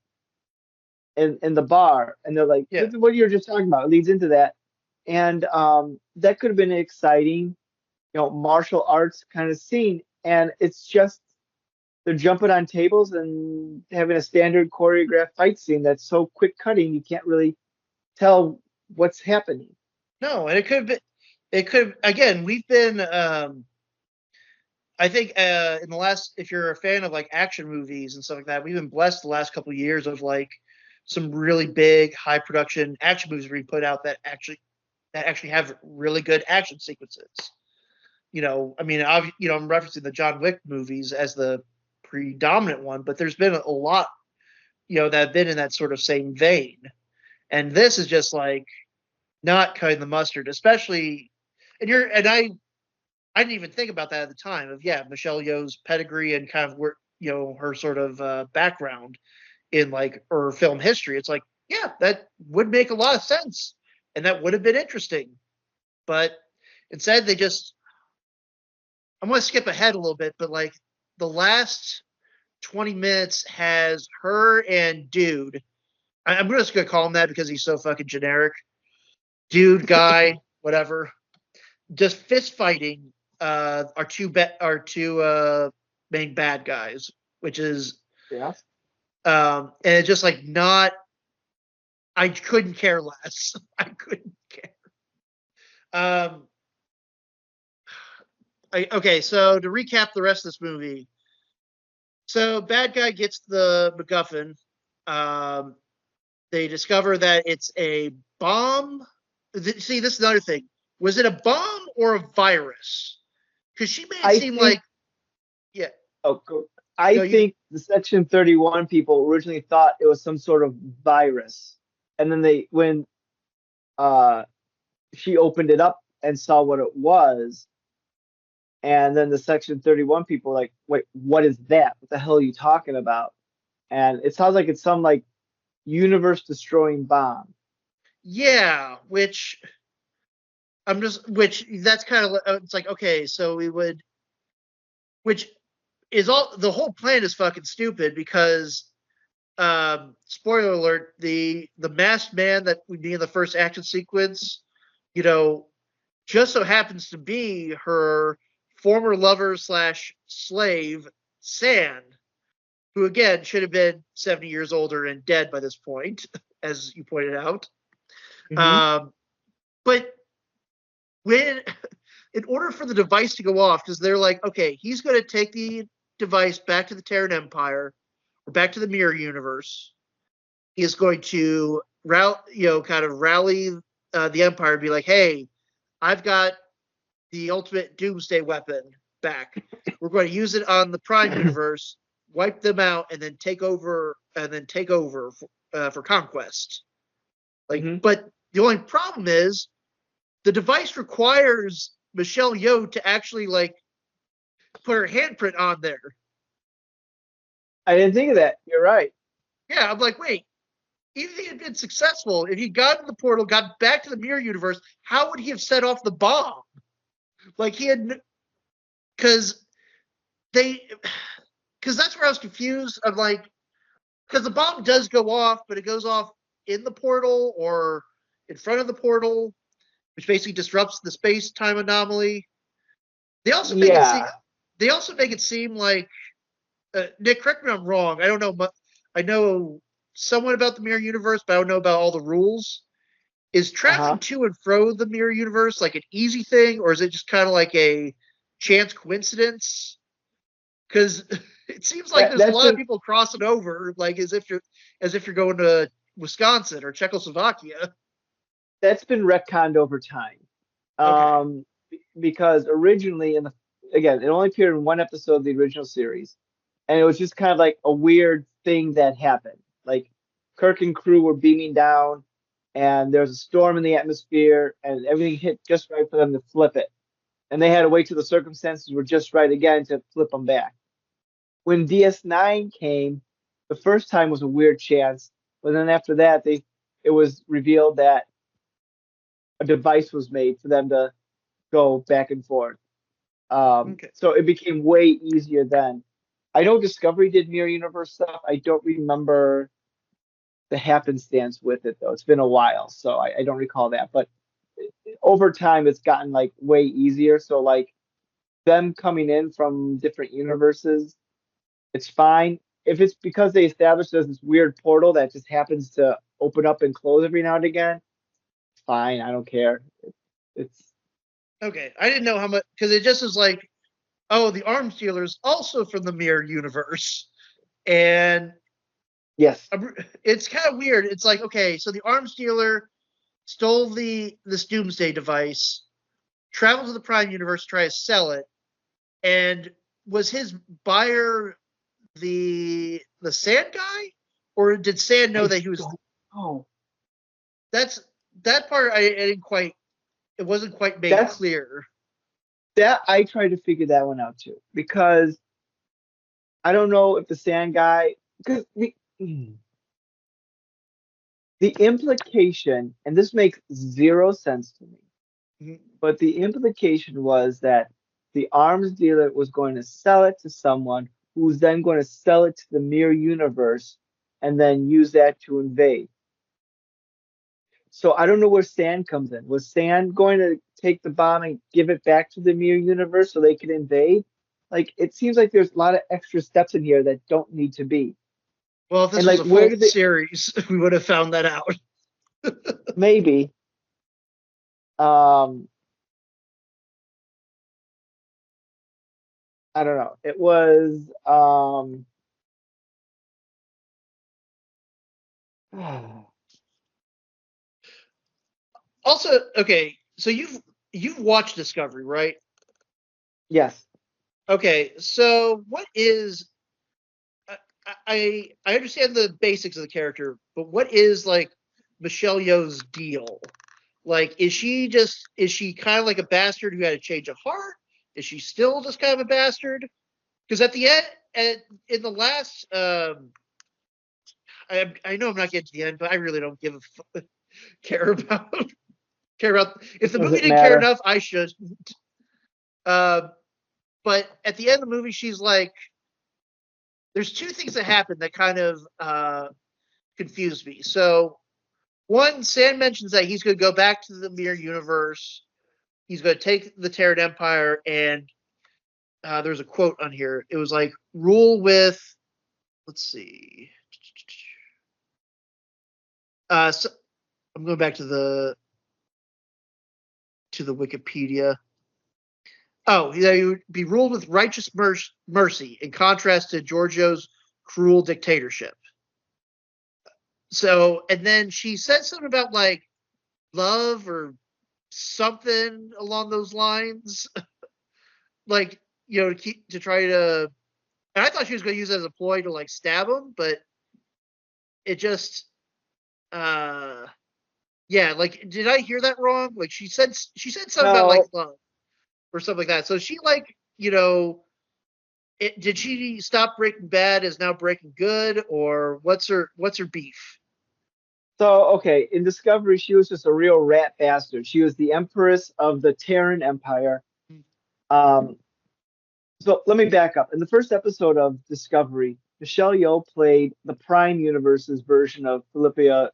in the bar, and they're like, Yeah. this is what you were just talking about. It leads into that. And that could have been an exciting, martial arts kind of scene. And it's just they're jumping on tables and having a standard choreographed fight scene that's so quick cutting you can't really tell what's happening. No, and it could have been. It could again. We've been. I think in the last, if you're a fan of like action movies and stuff like that, we've been blessed the last couple of years of like some really big, high production action movies we put out that actually have really good action sequences. I mean, I'm referencing the John Wick movies as the predominant one, but there's been a lot, that have been in that sort of same vein. And this is just like not cutting the mustard, especially, and I didn't even think about that at the time of, yeah, Michelle Yeoh's pedigree and kind of where, her sort of background in like her film history. It's like, yeah, that would make a lot of sense. And that would have been interesting. But instead, I'm going to skip ahead a little bit, but like the last 20 minutes has her and Dude. I'm just going to call him that because he's so fucking generic. Dude, guy, whatever. Just fist fighting our two main bad guys, which is Yeah. and it's just like not. I couldn't care less. I couldn't care. Um, okay, so to recap the rest of this movie, so bad guy gets the MacGuffin. Um, they discover that it's a bomb. See, this is another thing. Was it a bomb or a virus? Because she made it I seem like, think yeah, oh, go- I no, you, think the Section 31 people originally thought it was some sort of virus. And then when uh she opened it up and saw what it was, and then the Section 31 people were like, wait, what is that? What the hell are you talking about? And it sounds like it's some like universe destroying bomb. yeah, which that's kind of, it's like, okay, so which is all, the whole plan is fucking stupid because, spoiler alert, the masked man that we meet in the first action sequence, you know, just so happens to be her former lover slash slave, Sand, who again should have been 70 years older and dead by this point, as you pointed out. Hmm. Um, but when, in order for the device to go off, because they're like, okay, he's going to take the device back to the Terran Empire or back to the Mirror Universe. He is going to kind of rally the Empire and be like, hey, I've got the ultimate doomsday weapon back. We're going to use it on the Prime universe, wipe them out, and then take over for conquest. Like, Hmm. but the only problem is the device requires Michelle Yeoh to actually like put her handprint on there. I didn't think of that. You're right. Yeah, I'm like, wait, even if he had been successful, if he got in the portal, got back to the mirror universe, how would he have set off the bomb? Like he had, because they, because that's where I was confused. I'm like, because the bomb does go off, but it goes off in the portal or in front of the portal, which basically disrupts the space time anomaly. They also make it seem. Yeah. They also make it seem like Nick. Correct me if I'm wrong. I don't know. I know somewhat about the mirror universe, but I don't know about all the rules. Is traveling Uh-huh. to and fro the mirror universe like an easy thing, or is it just kind of like a chance coincidence? Because it seems like there's a That's lot of been people crossing over, like as if you're going to Wisconsin or Czechoslovakia. that's been retconned over time. Okay. Because originally again, it only appeared in one episode of the original series, and it was just kind of like a weird thing that happened. Like Kirk and crew were beaming down, and there was a storm in the atmosphere, and everything hit just right for them to flip it. And they had to wait till the circumstances were just right again to flip them back. When DS9 came, the first time was a weird chance, but then after that, it was revealed that a device was made for them to go back and forth. Okay. So it became way easier then. I know Discovery did mirror universe stuff. I don't remember the happenstance with it though. It's been a while, so I don't recall that. But over time, it's gotten like way easier. So like them coming in from different universes, it's fine. If it's because they established there's this weird portal that just happens to open up and close every now and again, fine. I don't care. It's Okay. I didn't know how much because it just was like, oh, the arms dealer's also from the mirror universe, and yes. it's kind of weird. It's like, okay, so the arms dealer stole this doomsday device, traveled to the Prime universe to try to sell it, and was his buyer the Sand guy, or did Sand know I that he was? don't know. That's that part I didn't quite. It wasn't quite made That's clear. that I tried to figure that one out too because I don't know if the sand guy because the implication and this makes zero sense to me, but the implication was that the arms dealer was going to sell it to someone who's then going to sell it to the mirror universe and then use that to invade. So I don't know where Sand comes in. Was Sand going to take the bomb and give it back to the mirror universe so they can invade? Like it seems like there's a lot of extra steps in here that don't need to be. Well, if And this was like a where full did they series, we would have found that out. maybe um I don't know. It was Also, okay, so you've watched Discovery, right? yes. Okay, so what is I I understand the basics of the character, but what is like Michelle Yeoh's deal? Like, is she kind of like a bastard who had a change of heart? Is she still just kind of a bastard? Because at the end, in the last, I know I'm not getting to the end, but I really don't care about care about. If It the movie doesn't didn't care matter. enough, I should. Uh, but at the end of the movie, she's like, there's two things that happen that kind of confused me. So one, Sam mentions that he's going to go back to the mirror universe. He's going to take the Terran Empire, and there's a quote on here. It was like, rule with, let's see. So I'm going back to the Wikipedia. Oh, yeah, he would be ruled with righteous mercy in contrast to Giorgio's cruel dictatorship. So, and then she said something about like love or something along those lines, like to try to. And I thought she was going to use it as a ploy to like stab him, but it just, uh, yeah. Like, did I hear that wrong? Like, she said something about like No, love or something like that. So she like, did she stop Breaking Bad? Is now Breaking Good, or what's her beef? so okay, in Discovery, she was just a real rat bastard. She was the empress of the Terran Empire. Um, so let me back up. In the first episode of Discovery, Michelle Yeoh played the Prime Universe's version of Philippia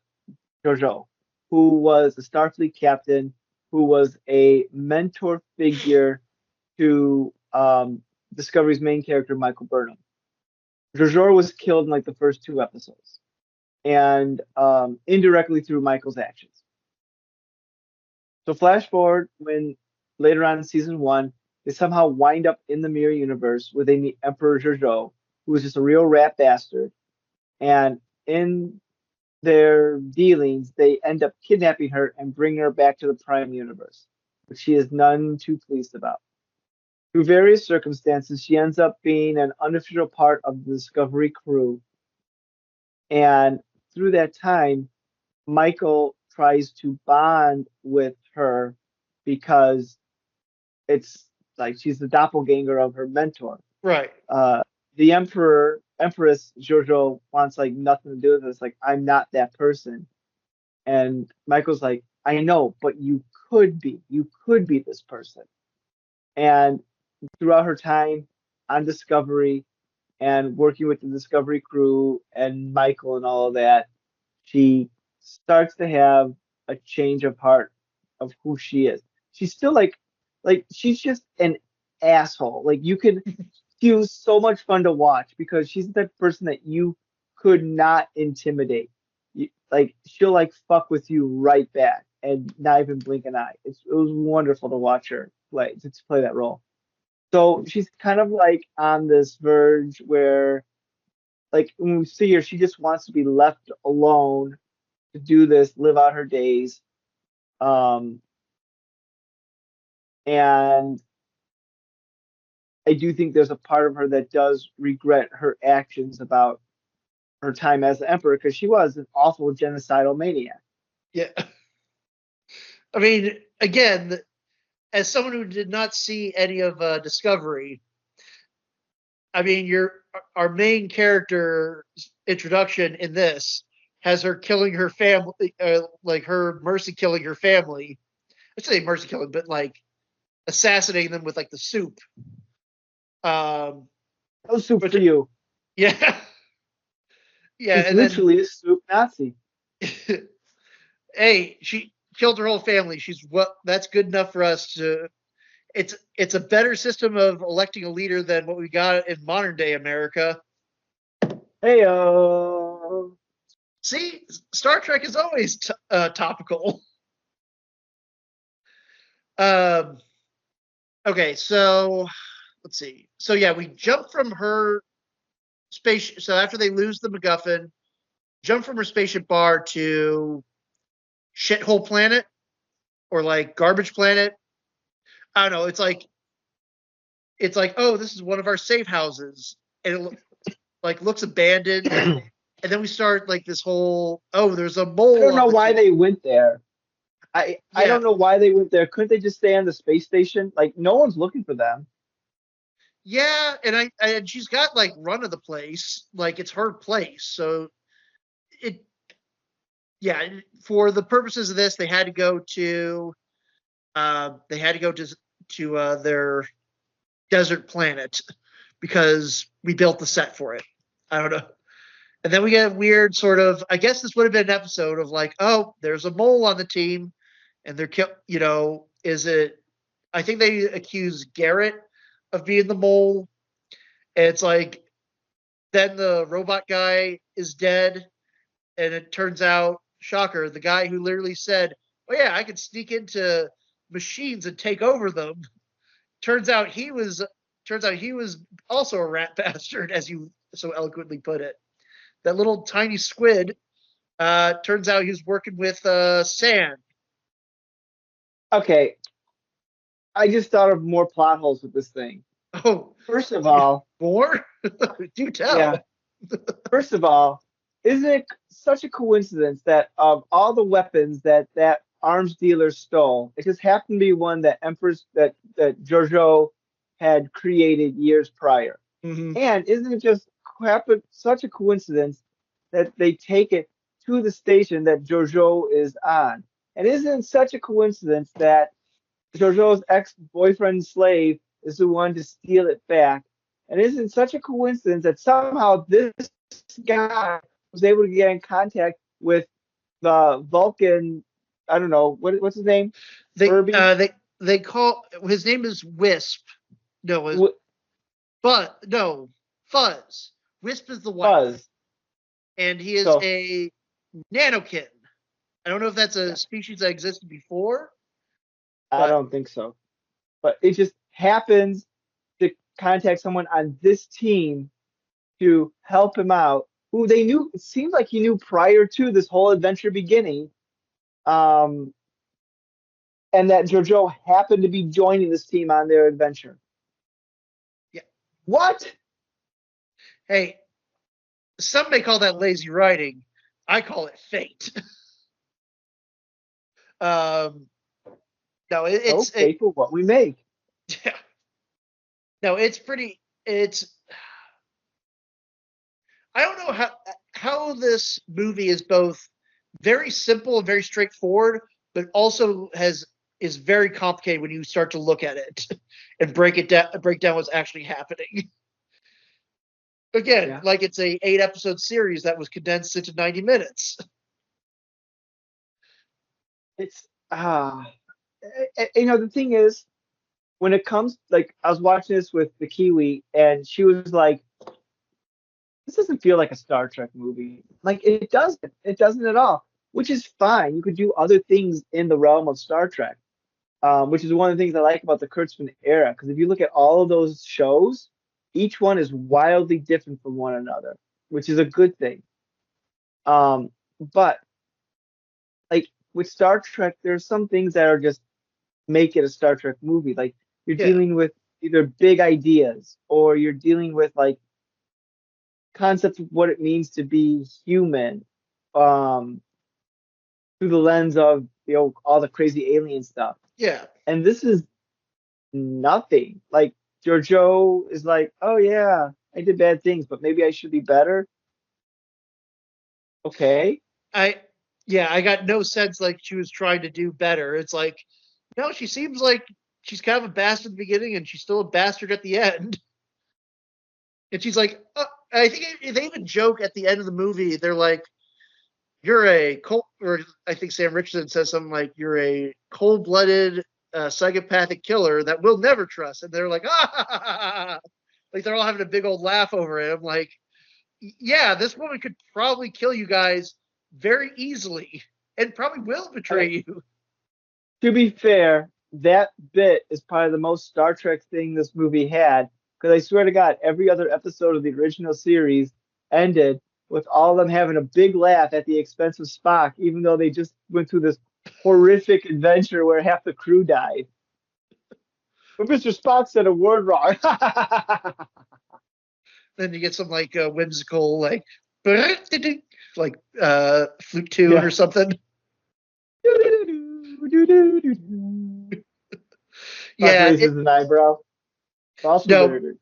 Georgiou, who was a Starfleet captain, who was a mentor figure to Discovery's main character, Michael Burnham. Georgiou was killed in like the first two episodes, and indirectly through Michael's actions. So flash forward when later on in season one, they somehow wind up in the mirror universe where they meet Emperor Jojo, who is just a real rat bastard. And in their dealings, they end up kidnapping her and bringing her back to the Prime Universe, which she is none too pleased about. Through various circumstances, she ends up being an unofficial part of the Discovery crew. And through that time, Michael tries to bond with her because it's like she's the doppelganger of her mentor. Right. Uh, the Empress Giorgio wants like nothing to do with this. Like, I'm not that person. And Michael's like, I know, but you could be. You could be this person. And throughout her time on Discovery and working with the Discovery crew and Michael and all of that, she starts to have a change of heart of who she is. She's still like she's just an asshole. Like you could she was so much fun to watch because she's the type of person that you could not intimidate. Like she'll like fuck with you right back and not even blink an eye. It was wonderful to watch her play that role. So she's kind of like on this verge where like when we see her, she just wants to be left alone to do this, live out her days. Um, and I do think there's a part of her that does regret her actions about her time as the emperor because she was an awful genocidal maniac. Yeah. I mean, again, as someone who did not see any of Discovery, I mean, our main character introduction in this has her killing her family, like her mercy killing her family. I should say mercy killing, but like assassinating them with like the soup. No soup Which, for you. yeah, yeah, She's and then literally a soup Nazi. hey, she killed her whole family. That's good enough for us to. It's a better system of electing a leader than what we got in modern day America. Hey, See, Star Trek is always topical. Um, okay, so let's see. So yeah, we jump from her space. So after they lose the MacGuffin, jump from her spaceship bar to shithole planet or like garbage planet. I don't know. It's like oh, this is one of our safe houses, and like looks abandoned. And then we start like this whole oh, there's a I mole don't on know the why team. they went there. I Yeah, don't know why they went there. Couldn't they just stay on the space station? Like no one's looking for them. yeah, and she's got like run of the place, like it's her place. So it yeah, for the purposes of this, they had to go to their desert planet because we built the set for it. I don't know. And then we get a weird sort of I guess this would have been an episode of like, oh, there's a mole on the team and they're is it I think they accuse Garrett of being the mole. And it's like then the robot guy is dead and it turns out shocker, the guy who literally said, "Oh yeah, I could sneak into machines and take over them." Turns out he was also a rat bastard, as you so eloquently put it. That little tiny squid. Turns out he was working with sand. Okay, I just thought of more plot holes with this thing. Oh, First of all, more? Do yeah. tell. First of all, isn't it such a coincidence that of all the weapons that that arms dealer stole, it just happened to be one that Empress that Giorgio had created years prior? Mm-hmm. And isn't it just happen such a coincidence that they take it to the station that Giorgio is on? And isn't it such a coincidence that Giorgio's ex-boyfriend slave is the one to steal it back? And isn't it such a coincidence that somehow this guy was able to get in contact with the Vulcan? I don't know what's his name, They Furby, they call his name is Wisp. No, Wh- no, Fuzz. Wisp is the wife, Fuzz. and he is So a nanokin. I don't know if that's a yeah, species that existed before, I But don't think so. But it just happens to contact someone on this team to help him out, who they knew, it seems like he knew prior to this whole adventure beginning. Um, and that JoJo happened to be joining this team on their adventure. yeah, What? hey, some may call that lazy writing. I call it fate. um, no, So faithful what we make. yeah, no, it's pretty. It's I don't know how this movie is both very simple and very straightforward, but also is very complicated when you start to look at it and break down what's actually happening. Again, Yeah. like it's a 8 episode series that was condensed into 90 minutes. It's the thing is, when it comes, like, I was watching this with the Kiwi and she was like, this doesn't feel like a Star Trek movie. Like, it doesn't at all, which is fine. You could do other things in the realm of Star Trek, which is one of the things I like about the Kurtzman era. Because if you look at all of those shows, each one is wildly different from one another, which is a good thing. But like with Star Trek, there's some things that are just make it a Star Trek movie. Like you're Yeah, dealing with either big ideas or you're dealing with like concepts of what it means to be human, um, through the lens of all the crazy alien stuff. yeah. And this is nothing. Like Giorgio is like, oh yeah, I did bad things, but maybe I should be better. Okay. I yeah, I got no sense like she was trying to do better. It's like, no, she seems like she's kind of a bastard at the beginning and she's still a bastard at the end. And she's like, I think they even joke at the end of the movie. They're like, "You're a cold," or I think Sam Richardson says something like, "You're a cold-blooded, psychopathic killer that we'll never trust." And they're like, "Ah!" Like they're all having a big old laugh over him. Like, yeah, this woman could probably kill you guys very easily, and probably will I betray mean, you. to be fair, that bit is probably the most Star Trek thing this movie had. Because I swear to God, every other episode of the original series ended with all of them having a big laugh at the expense of Spock, even though they just went through this horrific adventure where half the crew died. But Mr. Spock said a word wrong. Then you get some like whimsical like flute tune or Yeah. something. Spock Yeah, raises an eyebrow. Also, no,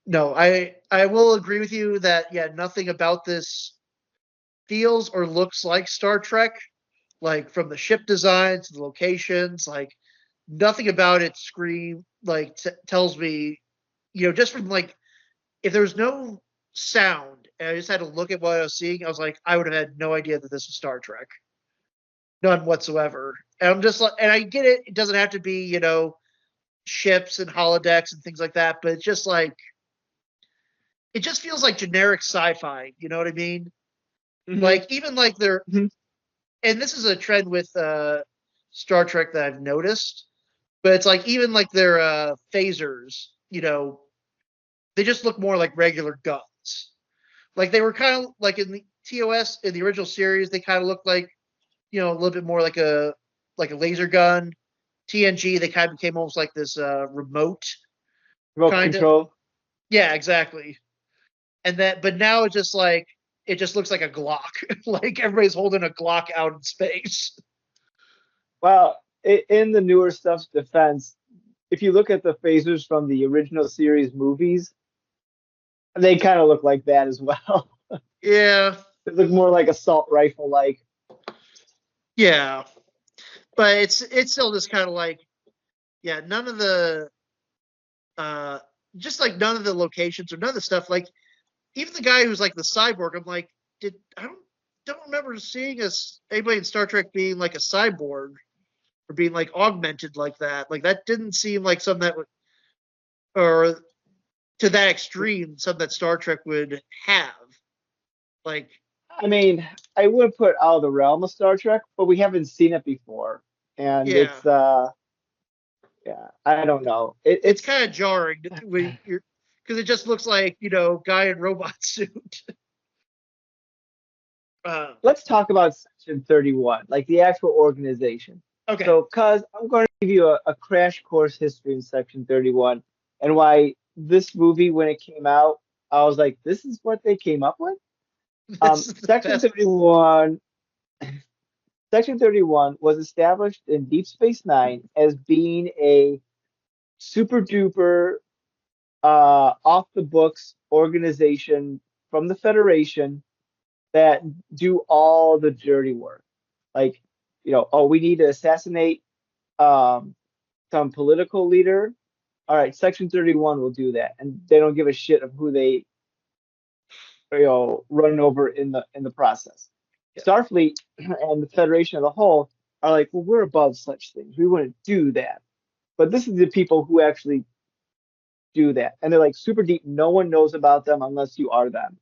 no, I will agree with you that yeah, nothing about this feels or looks like Star Trek. Like from the ship designs to the locations, like nothing about it tells me, just from like if there was no sound and I just had to look at what I was seeing, I was like, I would have had no idea that this was Star Trek, none whatsoever. And I'm just like, and I get it, it doesn't have to be, ships and holodecks and things like that, but it's just like it just feels like generic sci-fi. You know what I mean? mm-hmm, Like even like they're mm-hmm. and this is a trend with Star Trek that I've noticed, but it's like even like their phasers, they just look more like regular guns. Like they were kind of like in the TOS in the original series, they kind of looked like a little bit more like a laser gun. TNG, they kind of became almost like this remote Remote kind of. control. Yeah, exactly. And that, but now it's just like it just looks like a Glock. Like everybody's holding a Glock out in space. Well, in the newer stuff's defense, if you look at the phasers from the original series movies, they kind of look like that as well. Yeah, They look more like assault rifle like. yeah. But it's still just kind of like yeah, none of the uh just like none of the locations or none of the stuff like even the guy who's like the cyborg, I'm like, did I don't remember seeing anybody in Star Trek being like a cyborg or being like augmented like that. Like that didn't seem like something that would or to that extreme something that Star Trek would have. Like I mean, I would put out of the realm of Star Trek, but we haven't seen it before. and Yeah, yeah, I don't know. it's It's kind of jarring when you're because it just looks like guy in robot suit. uh, Let's talk about Section 31, like the actual organization. okay, So, cuz I'm going to give you a crash course history in Section 31 and why this movie, when it came out, I was like, this is what they came up with? this is the Section best. 31, Section 31 was established in Deep Space Nine as being a super duper off the books organization from the Federation that do all the dirty work. Like, oh, we need to assassinate um, some political leader. All right, Section 31 will do that, and they don't give a shit of who they run over in the process. Yeah. Starfleet and the Federation as a whole are like, well, we're above such things. We wouldn't do that. But this is the people who actually do that, and they're like super deep. No one knows about them unless you are them.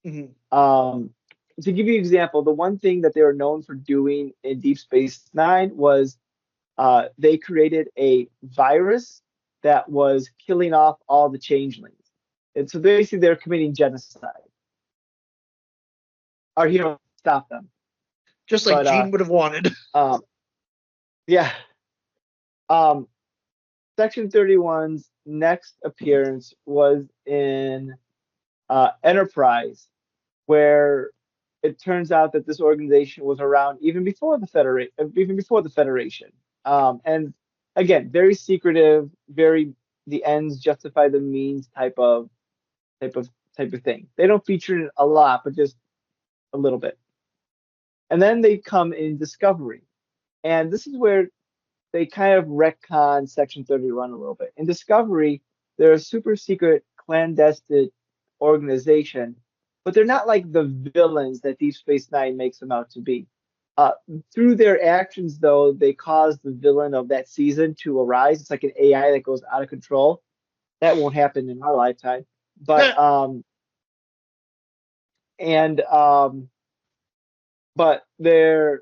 Mhm. Um, to give you an example, the one thing that they were known for doing in Deep Space Nine was they created a virus that was killing off all the changelings. And so basically, they're committing genocide. Our hero stopped them. Just like But Gene would have wanted. um, yeah, um, Section 31's next appearance was in Enterprise, where it turns out that this organization was around even before the Federation. And again, very secretive, very the ends justify the means type of type of thing. They don't feature it a lot, but just a little bit. And then they come in Discovery, and this is where they kind of retcon Section 31 a little bit. In Discovery, they're a super secret clandestine organization, but they're not like the villains that Deep Space Nine makes them out to be. Uh, Through their actions, though, they cause the villain of that season to arise. It's like an AI that goes out of control. That won't happen in our lifetime. But and but they're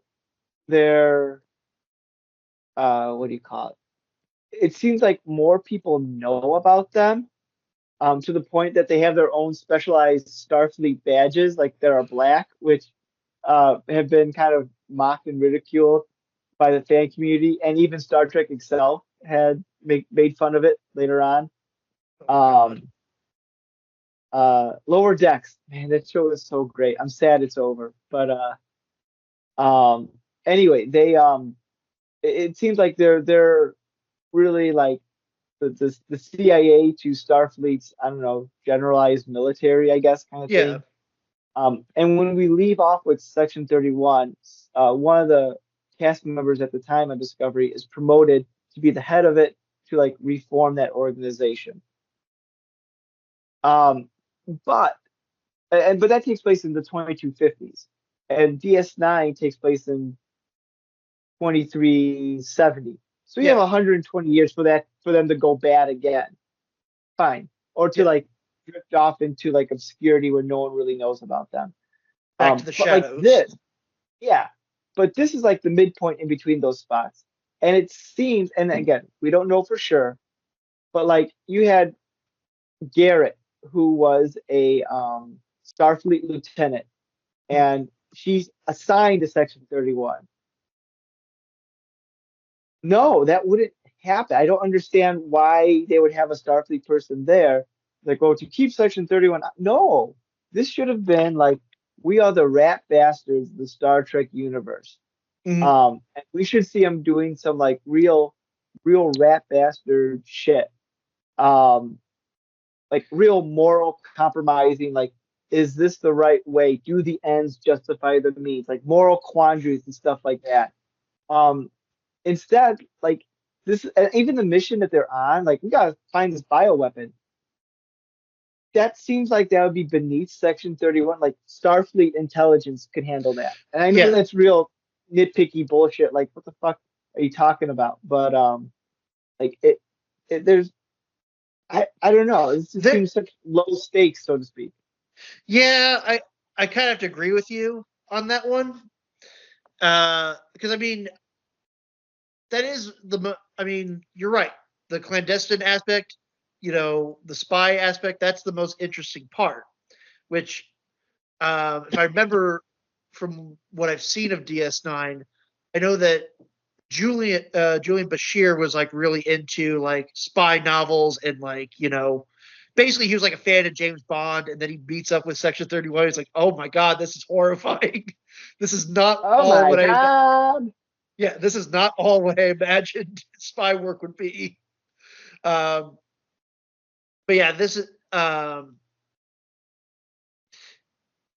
what do you call it? It seems like more people know about them to the point that they have their own specialized Starfleet badges, like that are black, which have been kind of mocked and ridiculed by the fan community, and even Star Trek itself had made fun of it later on. Oh God. Um, Lower Decks, man, that show is so great. I'm sad it's over, but anyway, it seems like they're really like the CIA to Starfleet's, I don't know, generalized military, I guess, kind of Yeah. thing. And when we leave off with Section 31, one of the cast members at the time of Discovery is promoted to be the head of it to like reform that organization. Um, but but that takes place in the 2250s, and DS9 takes place in 2370. So you have Yeah. 120 years for them to go bad again. Fine, or to Yeah. like drift off into like obscurity where no one really knows about them. Back to the But like shadows. this, yeah. But this is like the midpoint in between those spots. And it seems, and again, we don't know for sure, but like you had Garrett, who was a Starfleet lieutenant, and she's assigned to Section 31. No, that wouldn't happen. I don't understand why they would have a Starfleet person there. Like, oh, to keep Section 31. No, this should have been like, we are the rat bastards of the Star Trek universe. Mhm. And we should see them doing some like real rat bastard shit. Um, like real moral compromising. Like, is this the right way? Do the ends justify the means? Like moral quandaries and stuff like that. Um, Instead, like this, and even the mission that they're on, like we gotta find this bioweapon. That seems like that would be beneath Section 31. Like Starfleet intelligence could handle that. And I know Yeah. that's real nitpicky bullshit. Like, what the fuck are you talking about? But like there's I don't know. It just There, seems such low stakes, so to speak. yeah, I kind of have to agree with you on that one. Because I mean, that is I mean, you're right. The clandestine aspect, the spy aspect, that's the most interesting part. Which, if I remember from what I've seen of DS9, I know that Julian Bashir was like really into like spy novels and like basically he was like a fan of James Bond, and then he meets up with Section 31. He's like, oh my god, this is horrifying. This is not Oh all my what I God. yeah, this is not all what I imagined spy work would be. Um, but yeah, this is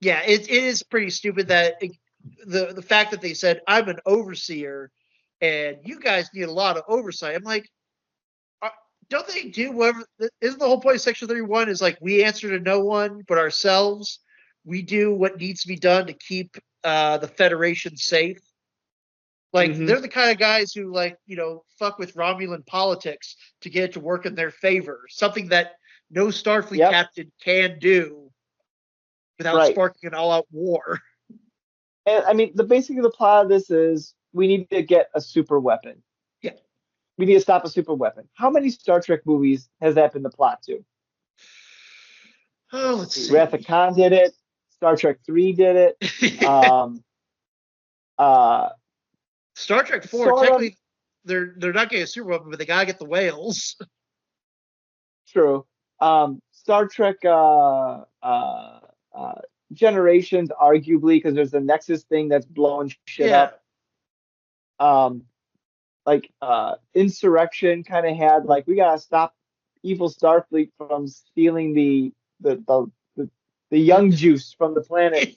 yeah, it is pretty stupid that the fact that they said I'm an overseer and you guys need a lot of oversight. I'm like, uh, don't they do whatever? Isn't the whole point of Section 31 is like we answer to no one but ourselves? We do what needs to be done to keep the Federation safe. Like Hmm. they're the kind of guys who like fuck with Romulan politics to get it to work in their favor. Something that no Starfleet Yep. captain can do without Right. sparking an all-out war. And I mean, the basic of the plot of this is we need to get a super weapon. Yeah. We need to stop a super weapon. How many Star Trek movies has that been the plot to? Oh, let's Wrath of see. Khan did it. Star Trek 3 did it. Um, uh, Star Trek 4, sort of technically, they're not getting a super weapon, but they gotta get the whales. true. Star Trek uh, Generations, arguably, because there's the Nexus thing that's blowing shit Yeah. up. Um, Insurrection kind of had like we gotta stop evil Starfleet from stealing the the the, the young juice from the planet.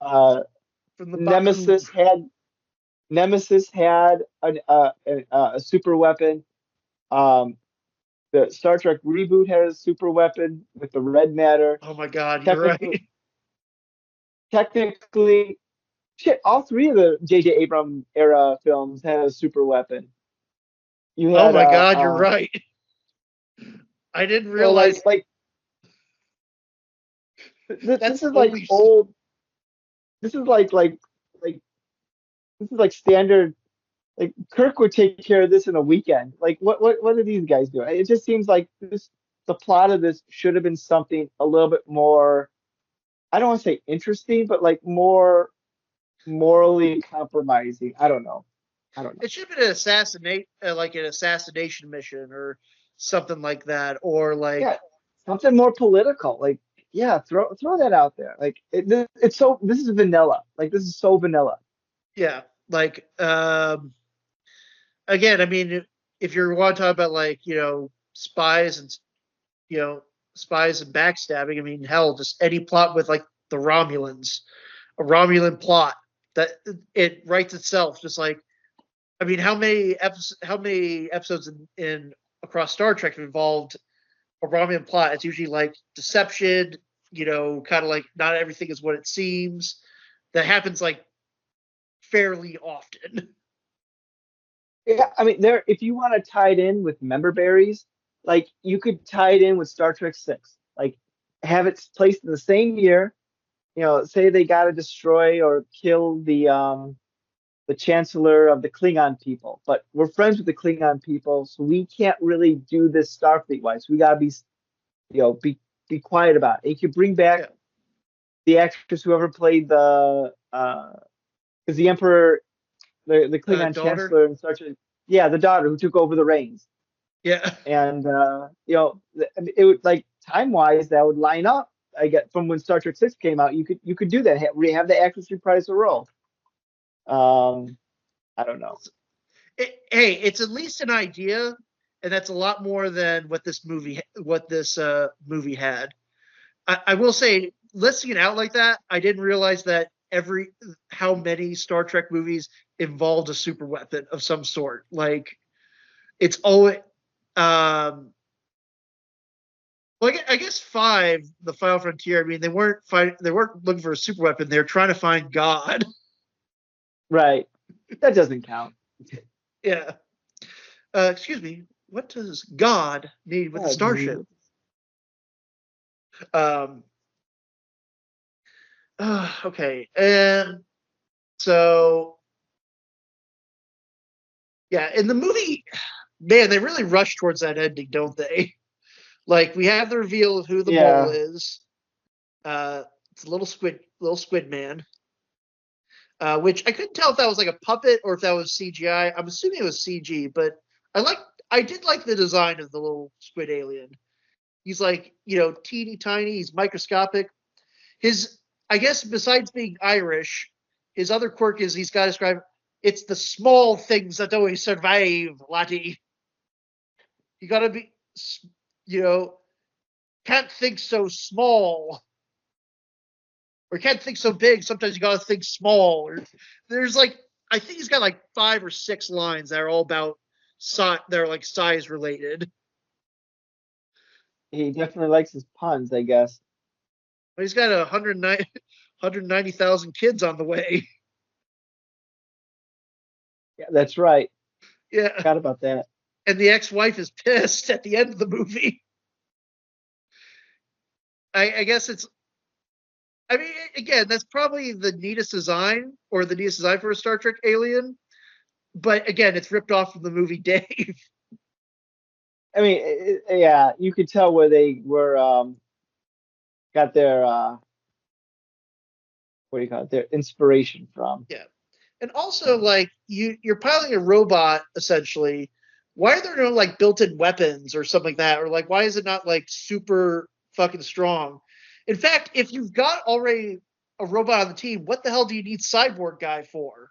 Uh, From the Baku. Nemesis had Nemesis had a super weapon. Um, the Star Trek reboot had a super weapon with the red matter. Oh my god, you're Technically, right. technically, shit, all three of the J.J. Abrams era films had a super weapon. You Oh had my god, you're right. I didn't so realize this that's is like only old. This is like this is like standard. Like Kirk would take care of this in a weekend. Like what are these guys doing? It just seems like this the plot of this should have been something a little bit more. I don't want to say interesting, but like more morally compromising. I don't know. I don't know. it should have been an like an assassination mission or something like that, or like Yeah, something more political. Like yeah, throw that out there. Like it's so this is vanilla. Like this is so vanilla. yeah, like again, I mean, if you want to talk about like spies and you know spies and backstabbing, I mean, hell, just any plot with like the Romulans, a Romulan plot that it writes itself. Just like I mean, how many episodes in across Star Trek have involved a Romulan plot? It's usually like deception, kind of like not everything is what it seems. That happens like fairly often. Yeah, I mean, there. If you want to tie it in with member berries, like you could tie it in with Star Trek 6. Like, have it placed in the same year. You know, say they got to destroy or kill the Chancellor of the Klingon people, but we're friends with the Klingon people, so we can't really do this Starfleet wise. We gotta be, be quiet about it. You could bring back Yeah, the actress whoever played because the Emperor, the Klingon daughter. Chancellor in Star Trek, yeah, the daughter who took over the reins. Yeah, And I mean, it would like time wise that would line up. I get from when Star Trek 6 came out, you could do that. Have the actress reprise the role. Um, I don't know. hey, it's at least an idea, and that's a lot more than what this movie had. I will say, listing it out like that, I didn't realize that every how many Star Trek movies involved a super weapon of some sort. Like it's always well, I guess five, the Final Frontier. I mean, they weren't looking for a super weapon. They were trying to find God. Right. That doesn't count. Yeah. Excuse me. What does God need with a starship? God. Um. Okay. And so Yeah, in the movie, man, they really rush towards that ending, don't they? Like we have the reveal of who the mole Yeah, is. It's a little squid man. Which I couldn't tell if that was like a puppet or if that was CGI. I'm assuming it was CG, but I like I did like the design of the little squid alien. He's like, teeny tiny, he's microscopic. His I guess besides being Irish, his other quirk is he's got to describe it's the small things that always survive, laddie. You gotta be you know, can't think so small. Or can't think so big. Sometimes you gotta think small. Or there's like I think he's got like 5 or 6 lines that are all about they're like size related. he definitely likes his puns, I guess. But he's got 190,000 kids on the way. Yeah, that's right. Yeah, Forgot about that. and the ex-wife is pissed at the end of the movie. I guess it's. I mean, again, that's probably the neatest design or the neatest design for a Star Trek alien. But again, it's ripped off from the movie Dave. I mean, yeah, you could tell where they were got their what do you call it? Their inspiration from. Yeah. And also, like you're piloting a robot essentially. Why are there no like built-in weapons or something like that? Or like why is it not like super fucking strong? In fact, if you've got already a robot on the team, what the hell do you need cyborg guy for?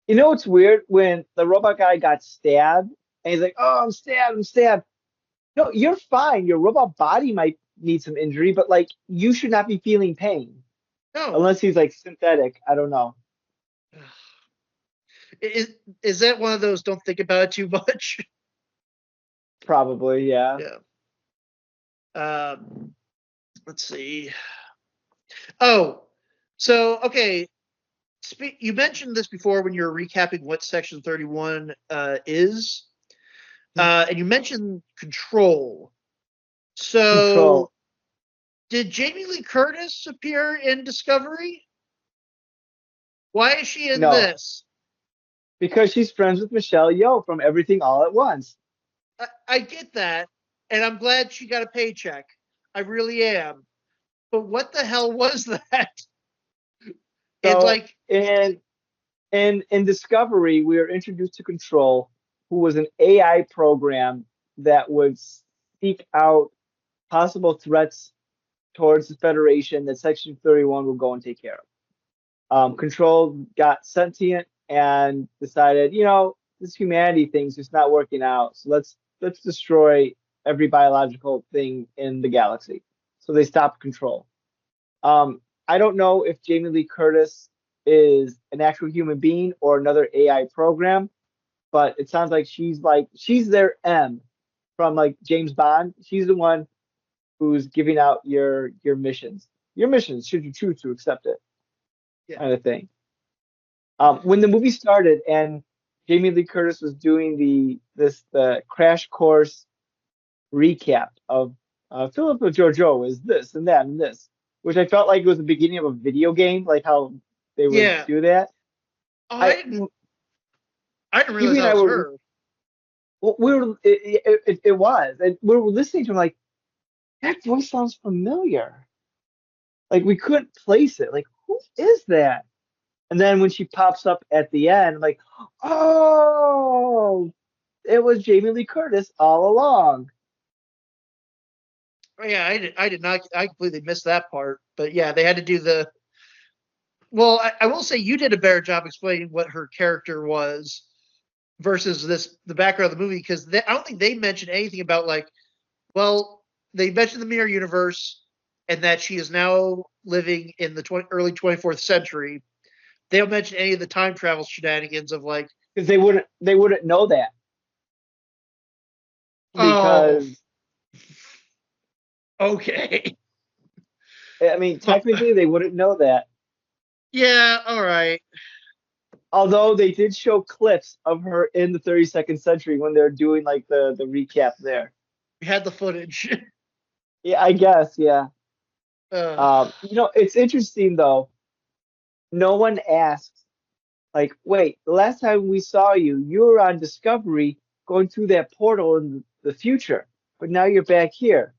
You know what's weird? When the robot guy got stabbed, and he's like, "Oh, I'm stabbed, I'm stabbed." No, you're fine. Your robot body might need some injury, but like you should not be feeling pain No. unless he's like synthetic. I don't know. Is is that one of those don't think about it too much? Probably, yeah. Yeah. Um, let's see. Oh, so okay. You mentioned this before when you were recapping what Section 31 is, and you mentioned control. So, Control. did Jamie Lee Curtis appear in Discovery? Why is she in No, this? because she's friends with Michelle Yeoh from Everything All at Once. I get that, and I'm glad she got a paycheck. I really am. But what the hell was that? It So like, in Discovery, we are introduced to Control, who was an AI program that would seek out possible threats towards the Federation that Section 31 will go and take care of. Control got sentient and decided, this humanity thing's just not working out. So let's destroy every biological thing in the galaxy. So they stopped Control. I don't know if Jamie Lee Curtis is an actual human being or another AI program, but it sounds like she's their M from like James Bond. She's the one who's giving out your missions. Your missions, should you choose to accept it, yeah, kind of thing. When the movie started and Jamie Lee Curtis was doing the crash course recap of Philippa Georgiou is this and that and this, which I felt like it was the beginning of a video game, like how they would yeah. do that. Oh, I I didn't realize Evie and that I was were her. we were it was, and we were listening to him like that voice sounds familiar. Like we couldn't place it. Like who is that? And then when she pops up at the end, like, oh, it was Jamie Lee Curtis all along. Oh, yeah, I did not. I completely missed that part. But yeah, they had to do the. Well, I will say you did a better job explaining what her character was versus the background of the movie because I don't think they mentioned anything about like. Well, they mentioned the mirror universe and that she is now living in the early 24th century. They don't mention any of the time travel shenanigans of like, Because they wouldn't know that oh, because okay. I mean technically they wouldn't know that. Yeah, all right. Although they did show clips of her in the 32nd century when they're doing like the recap there. We had the footage. Yeah, I guess, yeah. uh, It's interesting though. No one asks like, wait, the last time we saw you, you were on Discovery going through that portal in the future, but now you're back here.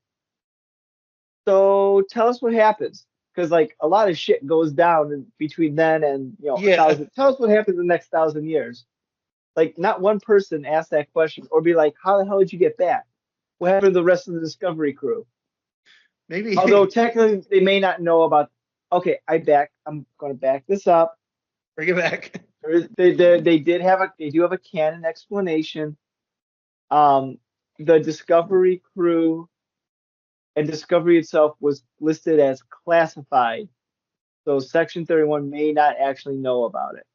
So tell us what happens. Because like a lot of shit goes down between then and a Yeah. thousand. Tell us what happens in the next 1,000 years. Like not one person asked that question or be like, how the hell did you get back? What happened to the rest of the Discovery crew? Although Maybe technically they may not know about. Okay, I'm going to back this up. bring it back. They do have a canon explanation. Um, the Discovery crew and Discovery itself was listed as classified, so Section 31 may not actually know about it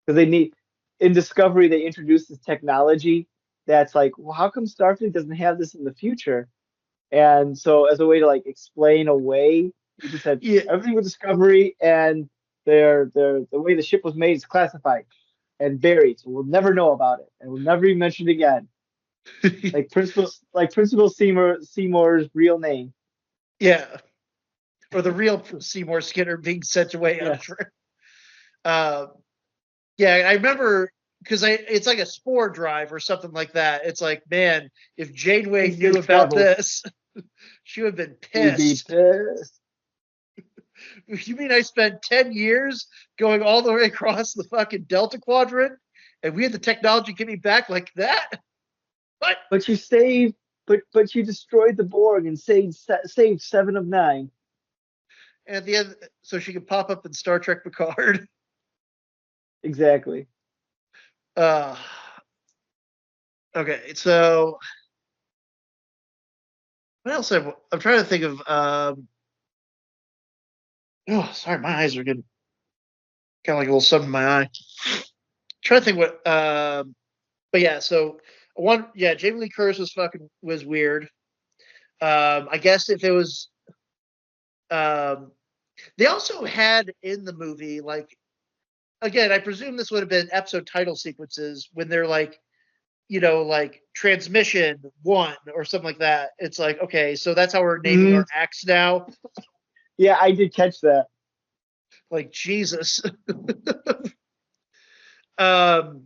because they need in Discovery they introduced this technology that's like, well, how come Starfleet doesn't have this in the future? And so as a way to like explain away, you just said Yeah. everything with Discovery and their the way the ship was made is classified and buried, so we'll never know about it and we'll never be mentioned again. Principal Seymour's real name. Yeah. Or the real Seymour Skinner being sent away on a Yeah. trip. Uh, yeah, I remember because it's like a spore drive or something like that. It's like, man, if Janeway knew Instant about travel. this, she would have been We'd be pissed. pissed. You mean I spent 10 years going all the way across the fucking Delta Quadrant and we had the technology to get me back like that? What? But you saved, but you destroyed the Borg and saved 7 of 9. And at the end, so she could pop up in Star Trek Picard. Exactly. Uh, okay, so what else? I'm trying to think of. Oh, sorry, my eyes are getting kind of like a little something in my eye. Trying to think what. But yeah, so Jamie Lee Curtis was weird. I guess if it was, they also had in the movie like again, I presume this would have been episode title sequences when they're like, like transmission one or something like that. It's like, okay, so that's how we're naming our acts now. Yeah, I did catch that. Like Jesus. Because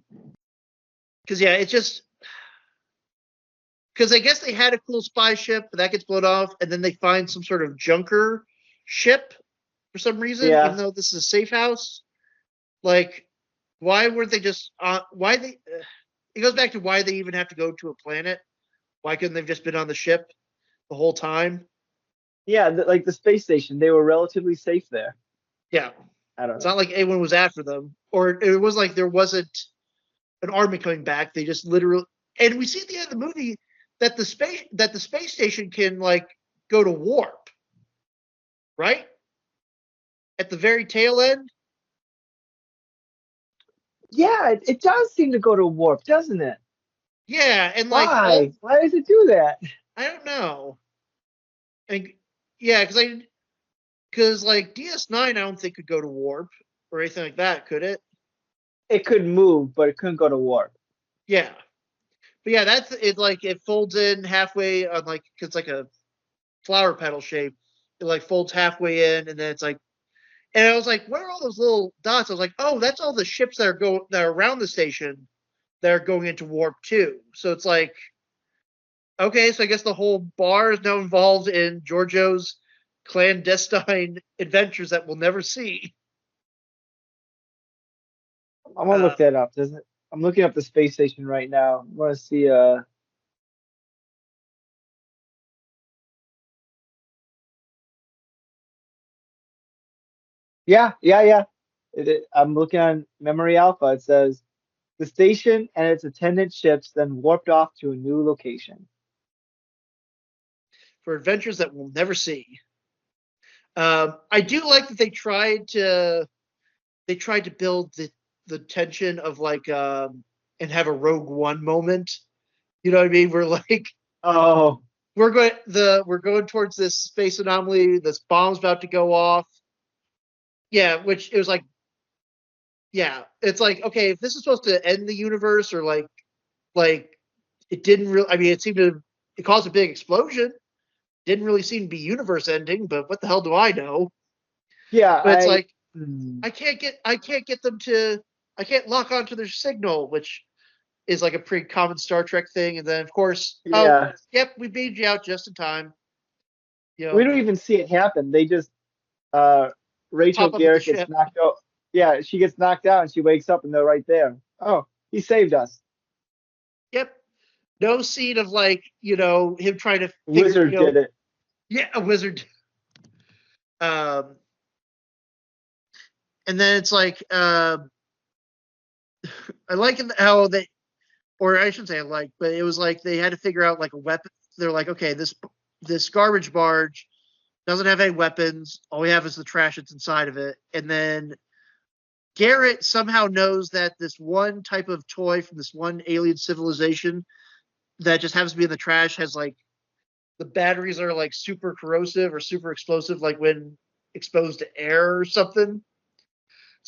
yeah, it's just because I guess they had a cool spy ship, but that gets blown off, and then they find some sort of junker ship for some reason, Yeah. even though this is a safe house. Like, why weren't they just? Why they? It goes back to why they even have to go to a planet. Why couldn't they have just been on the ship the whole time? Yeah, like the space station, they were relatively safe there. Yeah, I don't it's know. not like anyone was after them, or it was like there wasn't an army coming back. They just literally, and we see at the end of the movie that the space station can like go to warp, right? At the very tail end. Yeah, it does seem to go to warp, doesn't it? Yeah, and like Why? Why does it do that? I don't know. And yeah, because like DS9, I don't think could go to warp or anything like that, could it? It could move, but it couldn't go to warp. Yeah, but yeah, that's it. Like it folds in halfway on like it's like a flower petal shape. It like folds halfway in, and then it's like, and I was like, what are all those little dots? I was like, oh, that's all the ships that are around the station that are going into warp too. So it's like, okay, so I guess the whole bar is now involved in Giorgio's clandestine adventures that we'll never see. I'm gonna look that up. Doesn't I'm looking up the space station right now. I want to see. Yeah. I'm looking on Memory Alpha. It says the station and its attendant ships then warped off to a new location. For adventures that we'll never see. I do like that they tried to build the tension of like and have a Rogue One moment. You know what I mean? We're like Oh, we're going towards this space anomaly. This bomb's about to go off. Yeah, which it was like, yeah, it's like, okay, if this is supposed to end the universe or like it didn't really. I mean, it caused a big explosion. Didn't really seem to be universe ending, but what the hell do I know? yeah. But it's like Hmm. I can't get them to I can't lock onto their signal, which is like a pretty common Star Trek thing. And then, of course, Yeah. yep, we beamed you out just in time. You We know, don't even see it happen. They just uh Rachel pop up at the Garrett gets ship. knocked out. Yeah, she gets knocked out and she wakes up and they're right there. Oh, he saved us. Yep. No scene of like, him trying to figure, Wizard did it. yeah, a wizard. Um, and then it's like, I like how they, or I shouldn't say I like, but it was like they had to figure out like a weapon. They're like, okay, this garbage barge doesn't have any weapons. All we have is the trash that's inside of it. And then Garrett somehow knows that this one type of toy from this one alien civilization that just happens to be in the trash has like the batteries are like super corrosive or super explosive, like when exposed to air or something.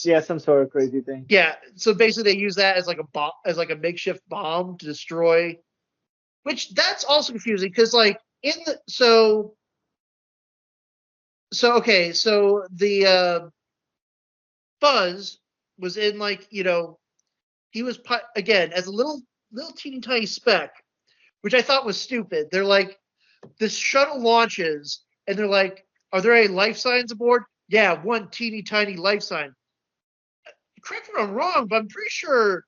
Yeah, some sort of crazy thing. Yeah, so basically they use that as like a bomb, as like a makeshift bomb to destroy. Which that's also confusing because like in the so the Buzz was in like he was again as a little teeny tiny speck, which I thought was stupid. They're like this shuttle launches and they're like, are there any life signs aboard? Yeah, one teeny tiny life sign. Correct me if I'm wrong, but I'm pretty sure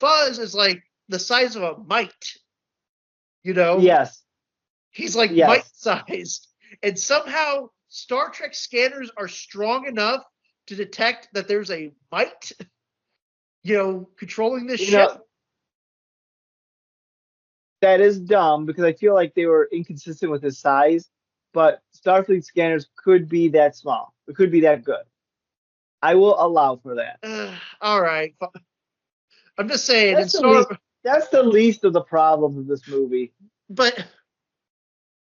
Buzz is like the size of a mite. You know, Yes, he's like mite yes. sized, and somehow Star Trek scanners are strong enough to detect that there's a mite, controlling this You ship. know, that is dumb because I feel like they were inconsistent with his size, but Starfleet scanners could be that small. It could be that good. I will allow for that. All right, I'm just saying, in That's the Star, least that's the least of the problems of this movie. but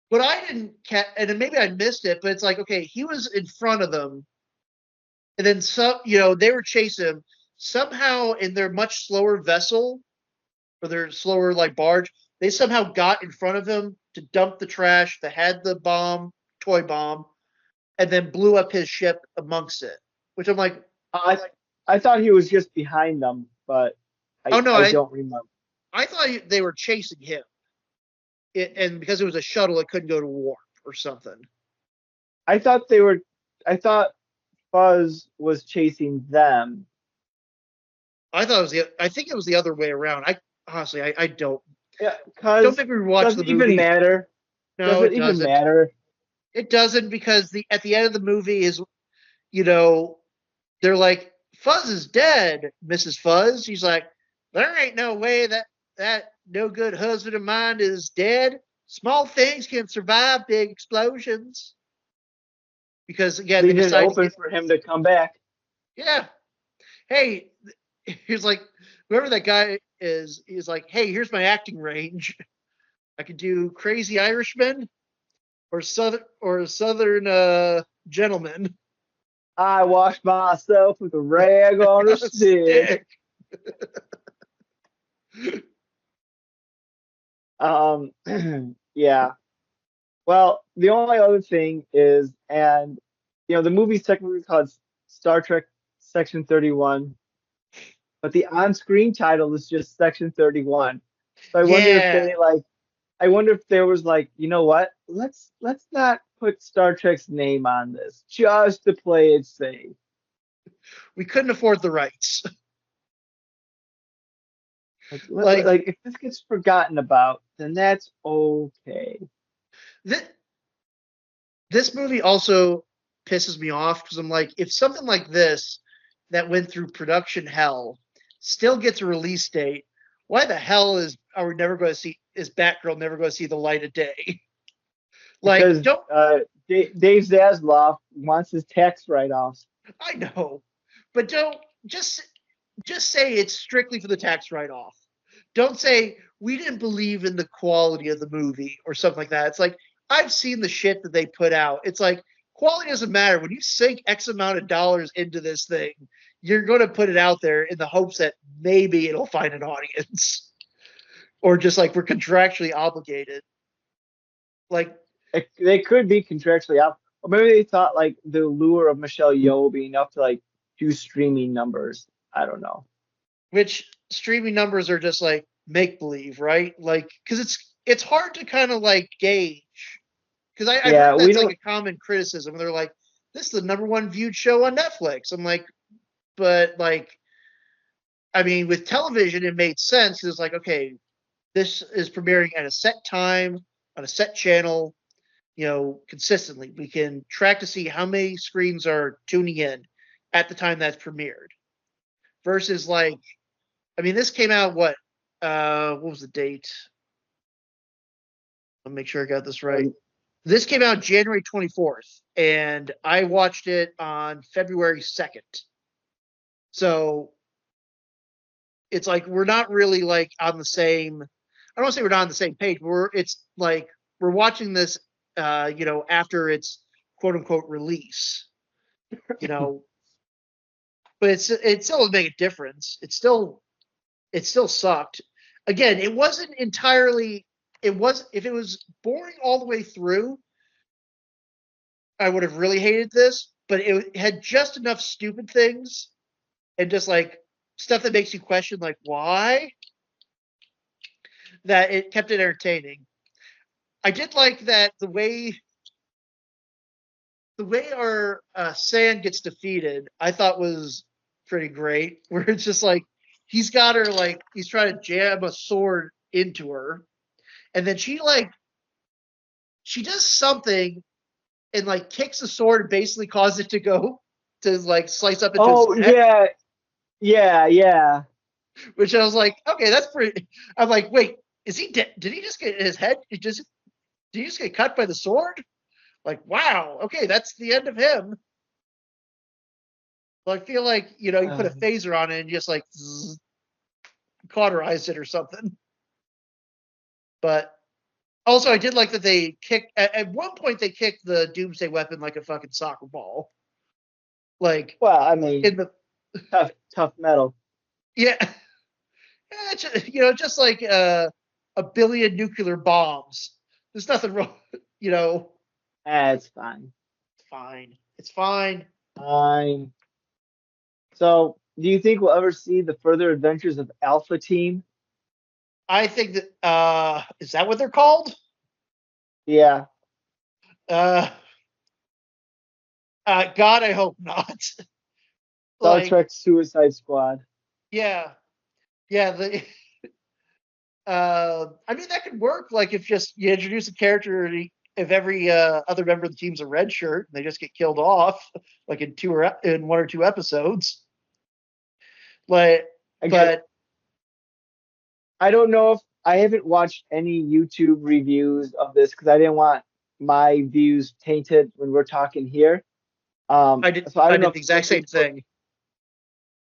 what I didn't catch, and maybe I missed it, but it's like, okay, he was in front of them, and then they were chasing him somehow in their much slower vessel or their slower like barge. They somehow got in front of him to dump the trash that had the toy bomb, and then blew up his ship amongst it. Which I'm like, I I thought he was just behind them, but oh no, I I don't remember. I thought they were chasing him, and because it was a shuttle, it couldn't go to warp or something. I thought they were. I thought Fuzz was chasing them. I think it was the other way around. I honestly, I Yeah, don't because think we watched does the it even movie. matter? Does No, it it even doesn't. matter? It doesn't because at the end of the movie is, you know, they're like, Fuzz is dead, Mrs. Fuzz. She's like, there ain't no way that no good husband of mine is dead. Small things can survive big explosions. Because again, they Leaving it decide to open get, for him to come back. yeah. Hey, he's like, whoever that guy is, he's like, hey, here's my acting range. I could do Crazy Irishman or Southern Gentleman. I washed myself with a rag on a stick. Stick. Um, yeah. Well, the only other thing is, and the movie's technically called Star Trek Section 31, but the on-screen title is just Section 31. So Yeah, I wonder if there was like, you know what? Let's not put Star Trek's name on this just to play it safe. we couldn't afford the rights. Like Like if this gets forgotten about, then that's okay. this, this movie also pisses me off because I'm like, if something like this that went through production hell still gets a release date, why the hell are we never going to see is Batgirl never going to see the light of day? Like, Because don't Dave Zaslav wants his tax write-offs. I know, but don't just just say it's strictly for the tax write-off. Don't say we didn't believe in the quality of the movie or something like that. It's like I've seen the shit that they put out. It's like quality doesn't matter. When you sink X amount of dollars into this thing, you're going to put it out there in the hopes that maybe it'll find an audience or just like we're contractually obligated. Like, They could be contractually out, or maybe they thought like the lure of Michelle Yeoh will be enough to like do streaming numbers. I don't know. Which streaming numbers are just like make believe, right? Like, because it's hard to kind of like gauge. Because I've Yeah, heard we that's like don't. a common criticism. They're like, this is the number one viewed show on Netflix. I'm like, but like, I mean, with television, it made sense. It's like, okay, this is premiering at a set time on a set channel, consistently. We can track to see how many screens are tuning in at the time that's premiered. Versus like, I mean, this came out what was the date? Let me make sure I got this right. This came out January 24th, and I watched it on February 2nd. So it's like we're not really like on the same. I don't want to say we're not on the same page. It's like we're watching this, after its quote unquote release, you know. But it still would make a difference. It still sucked. Again, it wasn't entirely. It was if it was boring all the way through, I would have really hated this. But it had just enough stupid things and just like stuff that makes you question like why, that it kept it entertaining. I did like that the way our Sand gets defeated, I thought was pretty great. Where it's just like he's got her like he's trying to jam a sword into her, and then she does something and like kicks the sword and basically causes it to go to like slice up into his Oh neck. yeah, yeah. Which I was like, okay, that's pretty. I'm like, wait, is he dead? Did he just get his head? Did he just get cut by the sword? Like, wow, okay, that's the end of him. Well, I feel like you put a phaser on it and just like cauterized it or something. But also, I did like that they kicked at one point. They kicked the Doomsday weapon like a fucking soccer ball. Like Well, I mean, in the tough metal. yeah, just like a billion nuclear bombs. There's nothing wrong. It's fine. It's fine. It's fine. Fine. So, do you think we'll ever see the further adventures of Alpha Team? I think that is that what they're called? Yeah. Uh, God, I hope not. Star Like, Trek Suicide Squad. yeah, yeah. I mean, that could work. Like, if just you introduce a character, if every other member of the team's a red shirt, and they just get killed off, like in one or two episodes. Like, Again, but I don't know if I haven't watched any YouTube reviews of this because I didn't want my views tainted when we're talking here. I did. So I I don't know did if the exact same thing.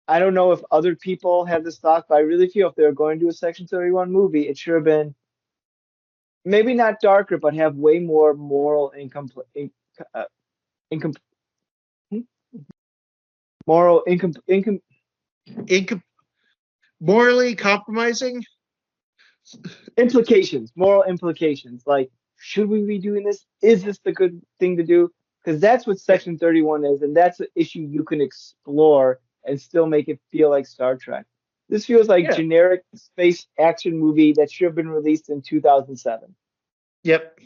I don't know if other people have this thought, but I really feel if they were going to do a Section 31 movie, it should have been maybe not darker, but have way more moral uh, incom, hmm? moral Inc- Morally compromising. moral implications. Like, should we be doing this? Is this the good thing to do? Because that's what Yeah, Section 31 is, and that's an issue you can explore and still make it feel like Star Trek. This feels like yeah. generic space action movie that should have been released in 2007. Yep.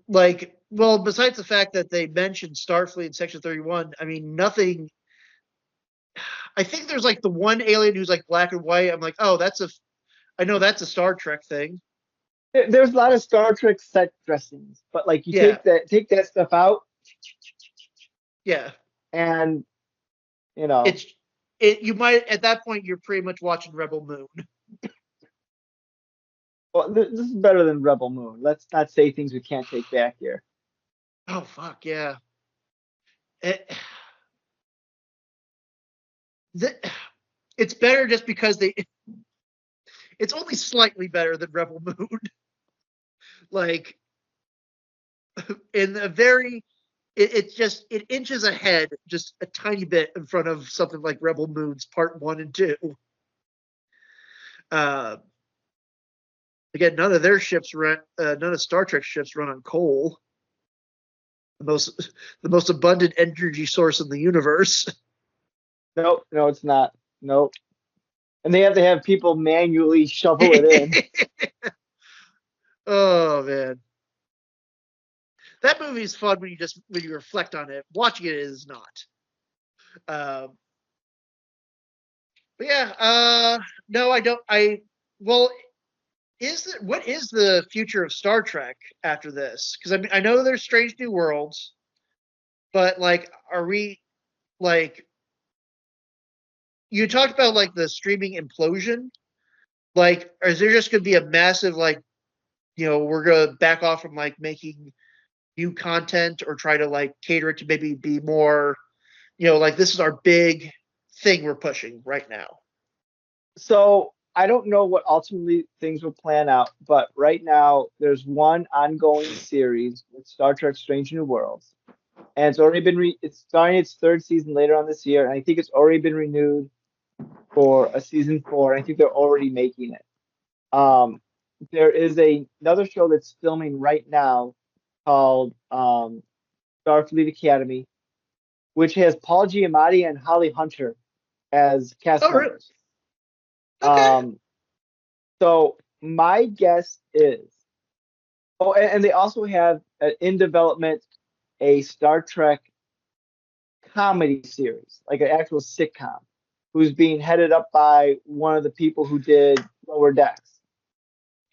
Like, well, besides the fact that they mentioned Starfleet in Section 31, I mean, nothing. I think there's like the one alien who's like black and white. I'm like, oh, I know that's a Star Trek thing. There's a lot of Star Trek set dressings, but like you Yeah, take that stuff out, yeah. and you know, It's you might at that point you're pretty much watching Rebel Moon. well, this is better than Rebel Moon. Let's not say things we can't take back here. Oh fuck yeah. It, it's better just because it's only slightly better than Rebel Moon. Like in a very it inches ahead just a tiny bit in front of something like Rebel Moon's part 1 and 2. Uh Again, none of Star Trek ships run on coal. The most abundant energy source in the universe. Nope, no, it's not. Nope. And they have to have people manually shovel it in. Oh man, that movie is fun when you reflect on it. Watching it is not. Um, but yeah, no, I don't. Well, what is the future of Star Trek after this? Because I mean, I know there's Strange New Worlds, but like, are we like you talked about like the streaming implosion? Like, is there just going to be a massive like we're going to back off from like making new content or try to like cater it to maybe be more like this is our big thing we're pushing right now. So I don't know what ultimately things will plan out, but right now there's one ongoing series with Star Trek Strange New Worlds. And it's starting its third season later on this year, and I think it's already been renewed for a season four. I think they're already making it. There is another show that's filming right now called Starfleet Academy, which has Paul Giamatti and Holly Hunter as cast Oh, really? members. Okay. Um, so my guess is, oh, and they also have in development a Star Trek comedy series, like an actual sitcom, who's being headed up by one of the people who did Lower Decks.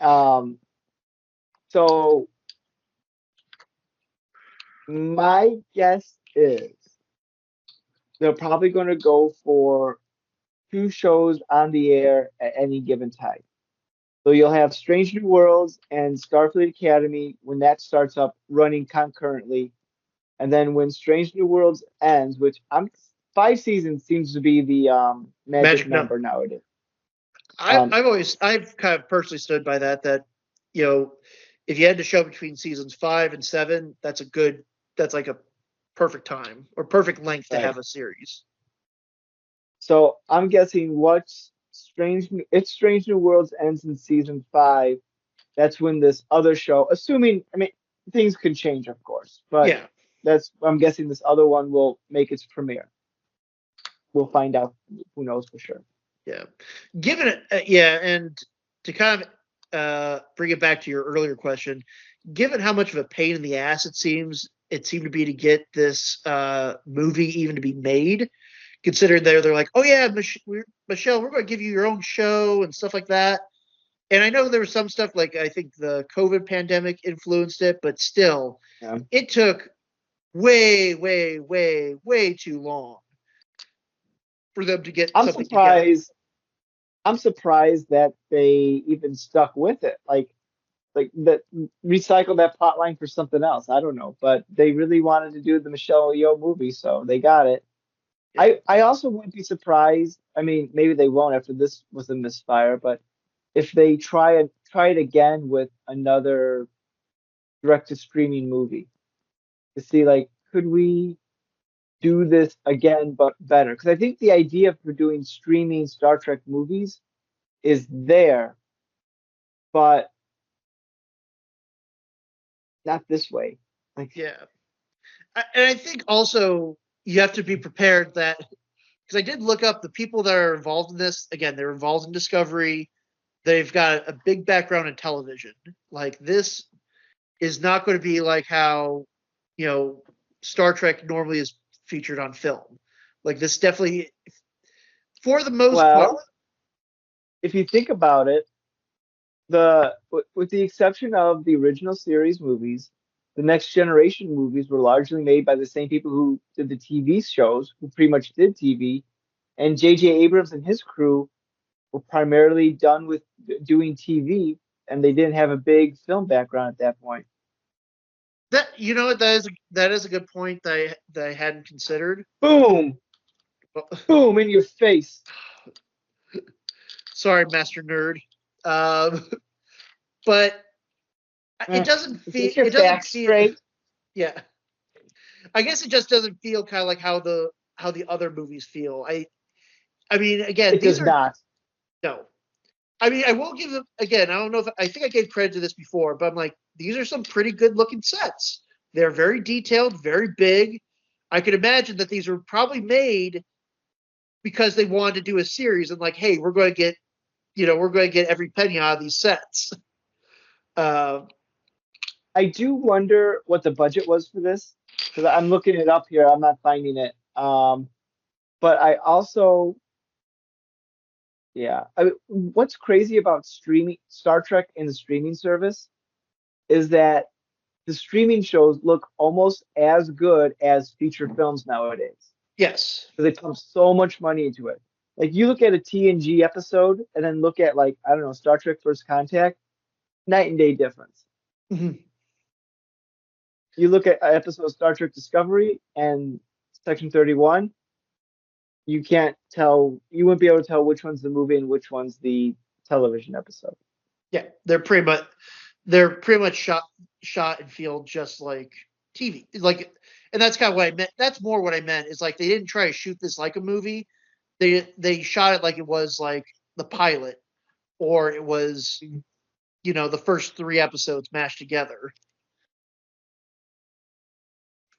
Um, so my guess is they're probably going to go for two shows on the air at any given time. So you'll have Strange New Worlds and Starfleet Academy when that starts up running concurrently. And then when Strange New Worlds ends, which I'm 5 seasons seems to be the magic Magic number. number nowadays. I've Um, I've always I've kind of personally stood by that you know if you had to show between seasons 5 and 7, that's like a perfect time or perfect length to right. have a series. So I'm guessing it's Strange New Worlds ends in season five. That's when this other show, assuming, I mean, things could change, of course, but Yeah, I'm guessing this other one will make its premiere. We'll find out. Who knows for sure. yeah. Given it, yeah, and to kind of bring it back to your earlier question, given how much of a pain in the ass it seemed to be to get this movie even to be made, considering they're like, oh yeah, Michelle, we're going to give you your own show and stuff like that. And I know there was some stuff like I think the COVID pandemic influenced it, but still, Yeah. it took way, way, way, way too long for them to get I'm something together. surprised. I'm surprised that they even stuck with it. Like that recycle that plot line for something else. I don't know, but they really wanted to do the Michelle Yeoh movie, so they got it. Yeah. I also wouldn't be surprised. I mean, maybe they won't after this was a misfire, but if they try it again with another direct to streaming movie to see like could we do this again but better? Because I think the idea for doing streaming Star Trek movies is there, but not this way. Like Yeah. And I think also you have to be prepared that because I did look up the people that are involved in this. Again, they're involved in Discovery. They've got a big background in television. Like this is not going to be like how you know Star Trek normally is featured on film. Like this definitely, for the most part, well, if you think about it, with the exception of the original series movies, the next generation movies were largely made by the same people who did the TV shows, who pretty much did TV, and J.J. Abrams and his crew were primarily done with doing TV, and they didn't have a big film background at that point. that that is a good point that I hadn't considered. Boom, Well, boom in your face. sorry, Master Nerd. Um, but Eh, get your it doesn't facts feel straight. yeah. I guess it just doesn't feel kind of like how the other movies feel. I mean, again, It these does are not. no. I mean, I will give them again. I don't know if I think I gave credit to this before, but I'm like, these are some pretty good looking sets. They're very detailed, very big. I could imagine that these were probably made because they wanted to do a series and like, hey, we're going to get every penny out of these sets. Uh, I do wonder what the budget was for this because I'm looking it up here. I'm not finding it. But I also, yeah, what's crazy about streaming Star Trek in the streaming service is that the streaming shows look almost as good as feature films nowadays yes. because they pump so much money into it. Like you look at a TNG episode and then look at like I don't know Star Trek First Contact, night and day difference. Mm-hmm. You look at an episode of Star Trek Discovery and Section 31, you can't tell, you wouldn't be able to tell which one's the movie and which one's the television episode. Yeah, they're pretty much shot and filmed just like TV. Like, and that's kind of what I meant. That's more what I meant. Is like they didn't try to shoot this like a movie. They shot it like it was like the pilot, or it was the first 3 episodes mashed together.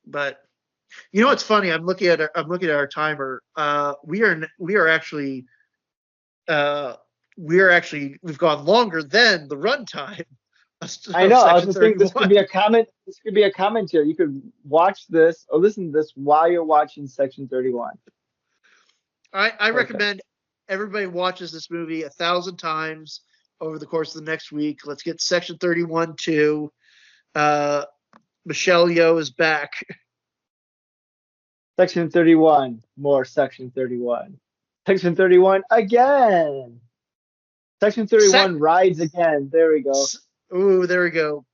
But what's funny? I'm looking at our timer. We've gone longer than the runtime I of know. I was Section just thinking this could 31. be a comment. This could be a commentary. You could watch this or listen to this while you're watching Section 31. I Perfect. recommend everybody watches this movie 1,000 times over the course of the next week. Let's get Section 31 too. Michelle Yeoh is back. Section 31. More Section 31. Section 31 again. Section 31 rides again. There we go. Ooh, there we go.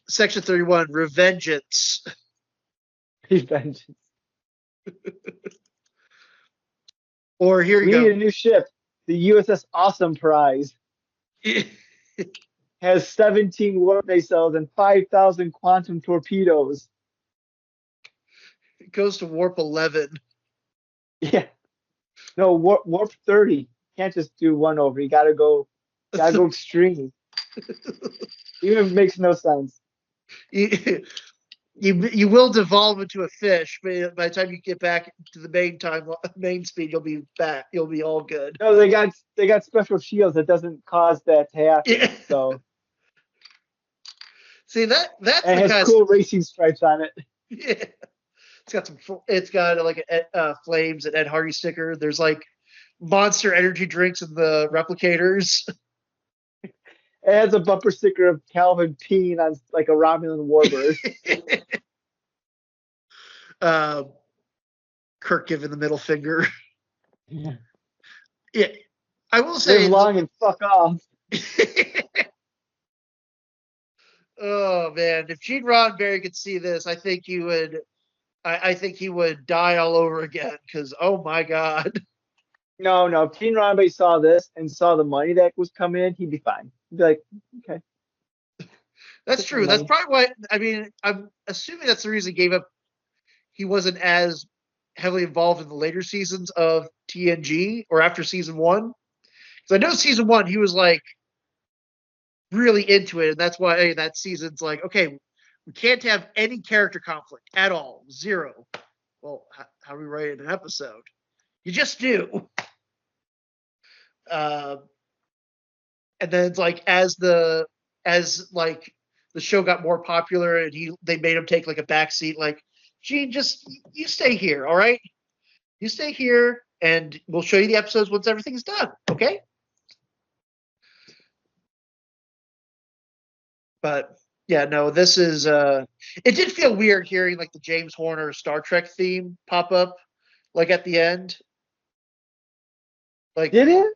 Section 31, Revengeance. Revenge. Or here We you need go. a new ship. The USS Awesome Prize has 17 warp nacelles and 5,000 quantum torpedoes. It goes to warp 11. Yeah. No, warp 30. Can't just do one over. You gotta go extreme. Even if it makes no sense. you, you will devolve into a fish, but by the time you get back to the main speed, you'll be back. You'll be all good. No, they got special shields that doesn't cause that to happen. Yeah. So See that's and the it has kind cool racing stripes on it. yeah. It's got like flames and Ed Hardy sticker. There's like Monster energy drinks in the replicators. It has a bumper sticker of Calvin peeing on like a Romulan warbird. Kirk giving the middle finger. Yeah. Yeah, I will say. Live long and fuck off. Oh man, if Gene Roddenberry could see this, I think he would. I think he would die all over again because oh my god. No, if Gene Roddenberry saw this and saw the money that was coming in, he'd be fine. He'd be like, okay. That's true. That's probably why. I mean, I'm assuming that's the reason he gave up. He wasn't as heavily involved in the later seasons of TNG or after season 1. Because I know season 1 he was like really into it, and that's why that season's like, okay, we can't have any character conflict at all, 0. Well, how do we write an episode? You just do. And then it's like as the show got more popular and they made him take like a back seat, like, Gene, just you stay here, all right? You stay here and we'll show you the episodes once everything's done, okay? But yeah, no, this is it did feel weird hearing like the James Horner Star Trek theme pop up like at the end. Like Did it?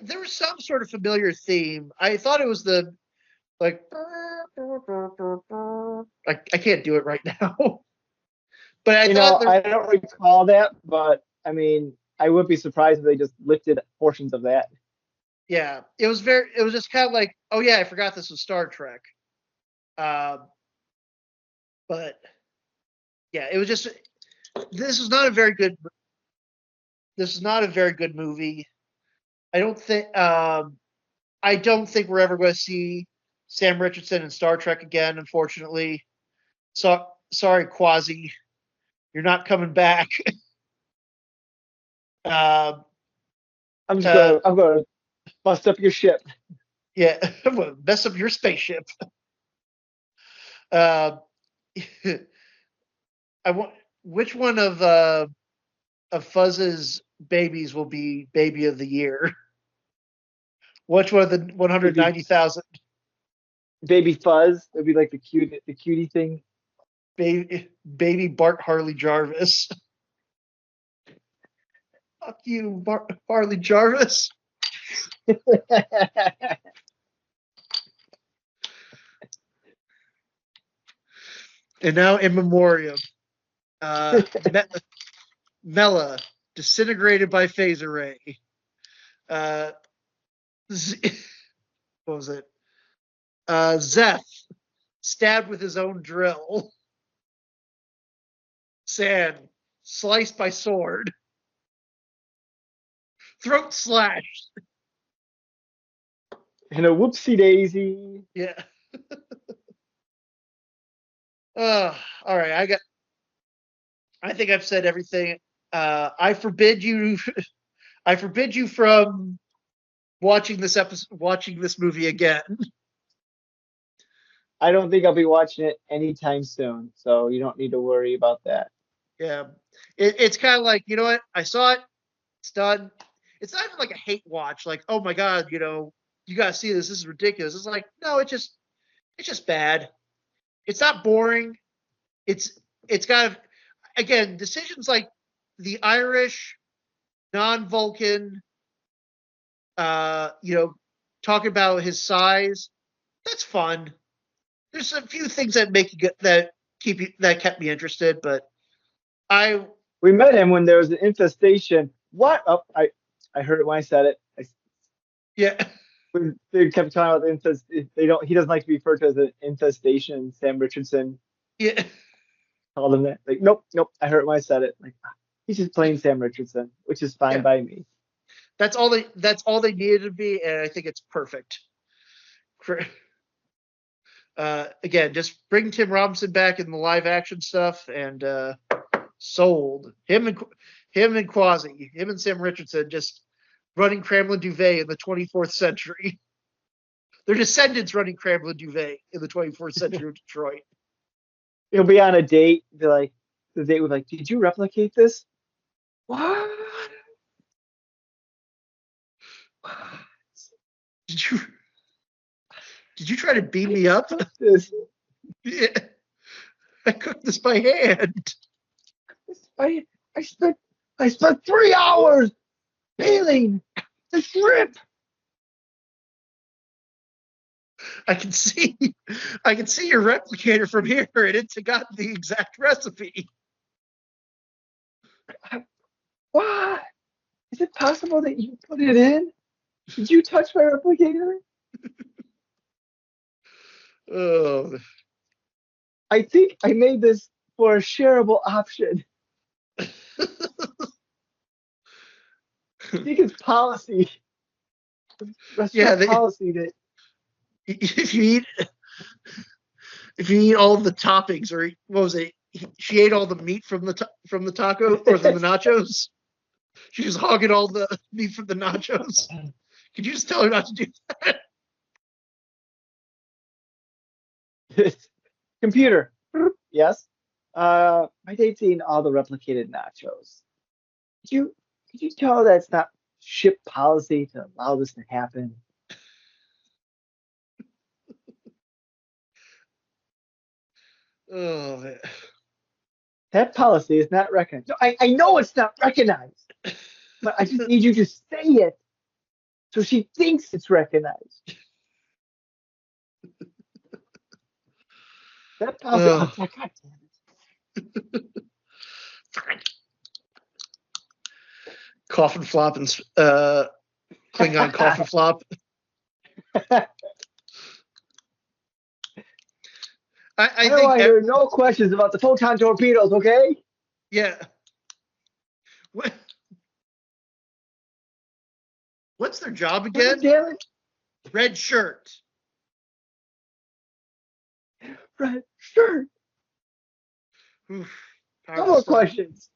there was some sort of familiar theme. I thought it was the like I can't do it right now. But I thought I don't recall that, but I mean, I wouldn't be surprised if they just lifted portions of that. yeah, it was just kind of like, oh yeah, I forgot this was Star Trek. But yeah, it was just this is not a very good movie. I don't think we're ever going to see Sam Richardson in Star Trek again, unfortunately. So sorry, Quasi, you're not coming back. Uh, I'm just uh, going. I'm going to bust up your ship. yeah, mess up your spaceship. Uh, I want. Which one of Fuzz's babies will be baby of the year? Which one of the Baby, 190,000 baby fuzz. It'd be like the cutie thing. baby Bart Harley Jarvis? Fuck you, Harley Jarvis. And now in memoriam, uh, Me- Mela disintegrated by phaser ray. Uh, what was it? Zeph stabbed with his own drill. Sand sliced by sword. Throat slashed. And a whoopsie daisy. Yeah. All right. I think I've said everything. I forbid you. I forbid you from watching this movie again. I don't think I'll be watching it anytime soon, so you don't need to worry about that. Yeah. It's kind of like, you know what? I saw it. It's done. It's not even like a hate watch. Like, oh my god, you gotta see this. This is ridiculous. It's like, no, it's just bad. It's not boring. It's it's got again decisions like the Irish non-Vulcan. You know, talking about his size. That's fun. There's a few things that make you get that kept me interested, but I We met him when there was an infestation. What? Oh, I heard it when I said it. yeah When they kept talking about the infest. They don't. He doesn't like to be referred to as an infestation. Sam Richardson yeah called him that. Like, nope, nope. I heard it when I said it. Like, he's just plain Sam Richardson, which is fine yeah. by me. That's all they needed to be, and I think it's perfect. Again, just bring Tim Robinson back in the live action stuff, and sold him and Quasi, him and Sam Richardson, just running Cramlin Duvet in the 24th century. Their descendants running Cramlin Duvet in the 24th century of Detroit. He'll be on a date. Be like, the date would like, did you replicate this? What? Did you did you try to beam I me up? cooked this. Yeah, I cooked this by hand. I I spent I spent 3 hours peeling the shrimp. I can see I can see your replicator from here, and it's got the exact recipe. What? Is it possible that you put it in? Did you touch my replicator? Oh, I think I made this for a shareable option. I think it's policy, yeah. restaurant policy that If you eat if you eat all the toppings, or what was it? She ate all the meat from the taco or from the nachos. She was hogging all the meat from the nachos. Could you just tell her not to do that? computer. Yes. My date's eating all the replicated nachos. Could you could you tell that's not ship policy to allow this to happen? Oh man. That policy is not recognized. No, I know it's not recognized, but I just need you to say it so she thinks it's recognized. That policy, oh, Oh, God damn coffin flop and Klingon coffin flop. it. I I want think to hear no questions about the photon torpedoes, okay? yeah. What's their job God again? damn it. Red shirt. Right, sure. Oof, No powerful more stuff. questions.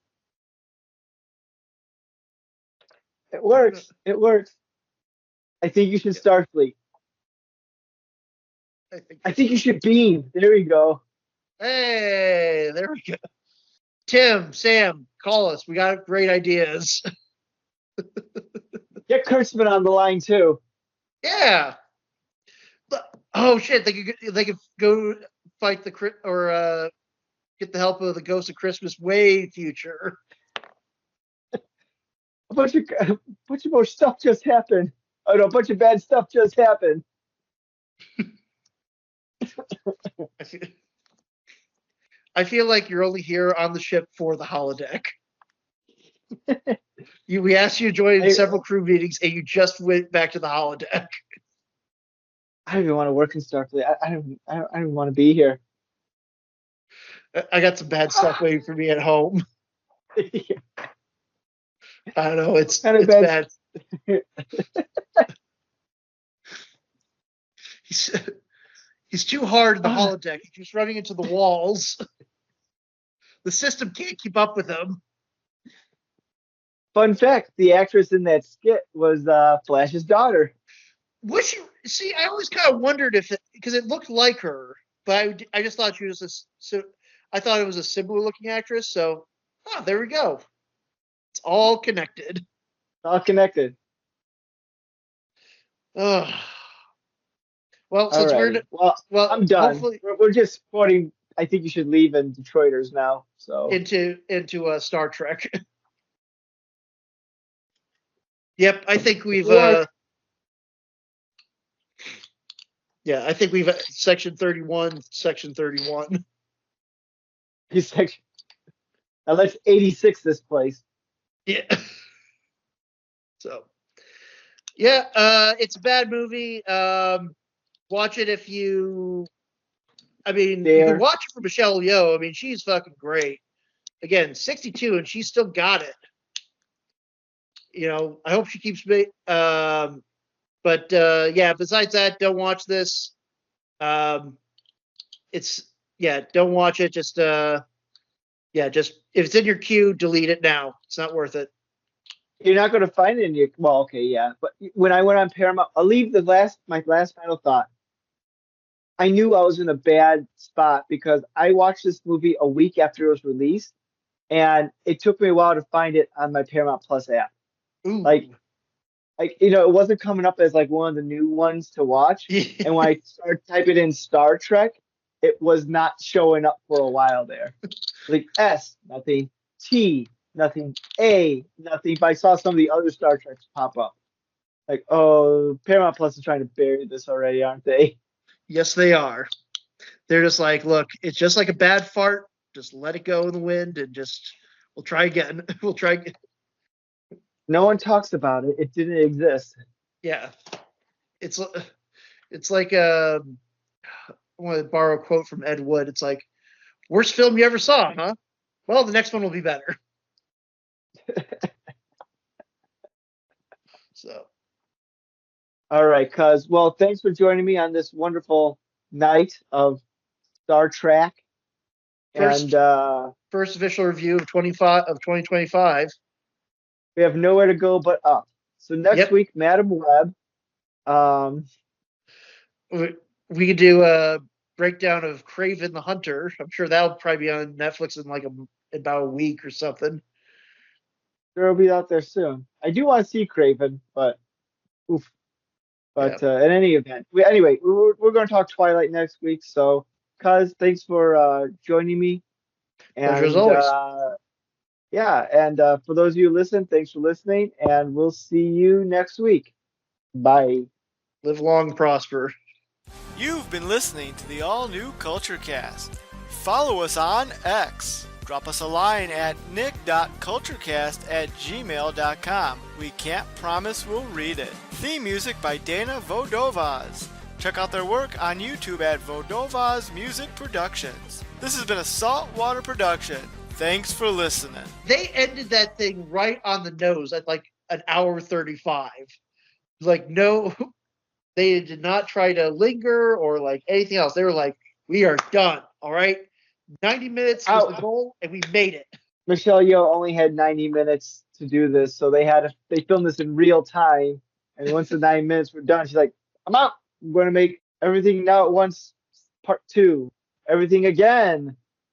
It works. It works. I think you should Starfleet. I think I think you should beam. There we go. Hey, there we go. Tim, Sam, call us. We got great ideas. Get Kurtzman on the line too. Yeah. Oh shit! They could go fight or get the help of the Ghost of Christmas way future. A bunch of more stuff just happened. Oh no, a bunch of bad stuff just happened. I feel like you're only here on the ship for the holodeck. We asked you to join several crew meetings, and you just went back to the holodeck. I don't even want to work in Starfleet. I don't want to be here. I got some bad stuff waiting for me at home. Yeah. I don't know. It's Kind of bad. He's too hard in the holodeck. He's just running into the walls. The system can't keep up with him. Fun fact: the actress in that skit was Flash's daughter. Was she? See, I always kind of wondered because it looked like her, but I just thought she was I thought it was a similar looking actress. So, there we go. It's all connected. All connected. Ugh. Well, since well, I'm done. Hopefully We're just quoting. I think you should leave in Detroiters now. So into Star Trek. Yep, I think we've. Yeah, I think we've section 31. Section 31. Section. Now let's 86 this place. Yeah. So. Yeah, it's a bad movie. Watch it if you. I mean, you can watch it for Michelle Yeoh. I mean, she's fucking great. Again, 62, and she's still got it. You know, I hope she keeps me. But yeah, besides that, don't watch this. Don't watch it. Just if it's in your queue, delete it now. It's not worth it. You're not going to find it in your. Well, okay, yeah. But when I went on Paramount, I'll leave my last final thought. I knew I was in a bad spot because I watched this movie a week after it was released, and it took me a while to find it on my Paramount Plus app. Ooh. Like it wasn't coming up as like one of the new ones to watch. And when I started typing in Star Trek, it was not showing up for a while there. Like S, nothing. T, nothing. A, nothing. But I saw some of the other Star Treks pop up. Like, oh, Paramount Plus is trying to bury this already, aren't they? Yes, they are. They're just like, look, it's just like a bad fart. Just let it go in the wind and we'll try again. We'll try again. No one talks about it. It didn't exist. Yeah. It's like I want to borrow a quote from Ed Wood. It's like, worst film you ever saw, huh? Well, the next one will be better. So. All right, cuz. Well, thanks for joining me on this wonderful night of Star Trek. First official review of 2025. We have nowhere to go but up. So next week, Madam Web. We could do a breakdown of Kraven the Hunter. I'm sure that'll probably be on Netflix in about a week or something. It'll be out there soon. I do want to see Kraven, but oof. But in any event, we're going to talk Twilight next week. So, cuz, thanks for joining me. Pleasure as always. And for those of you who listen, thanks for listening, and we'll see you next week. Bye. Live long, prosper. You've been listening to the all-new Culture Cast. Follow us on X. Drop us a line at nick.culturecast@gmail.com. We can't promise we'll read it. Theme music by Dana Vodovaz. Check out their work on YouTube at Vodovaz Music Productions. This has been a Saltwater production. Thanks for listening. They ended that thing right on the nose at like an hour 35. Like, no, they did not try to linger or like anything else. They were like, we are done. All right. 90 minutes was the goal, and we made it. Michelle Yeoh only had 90 minutes to do this, so they filmed this in real time. And once the 9 minutes were done, she's like, "I'm out. I'm going to make everything now at once, part two, everything again."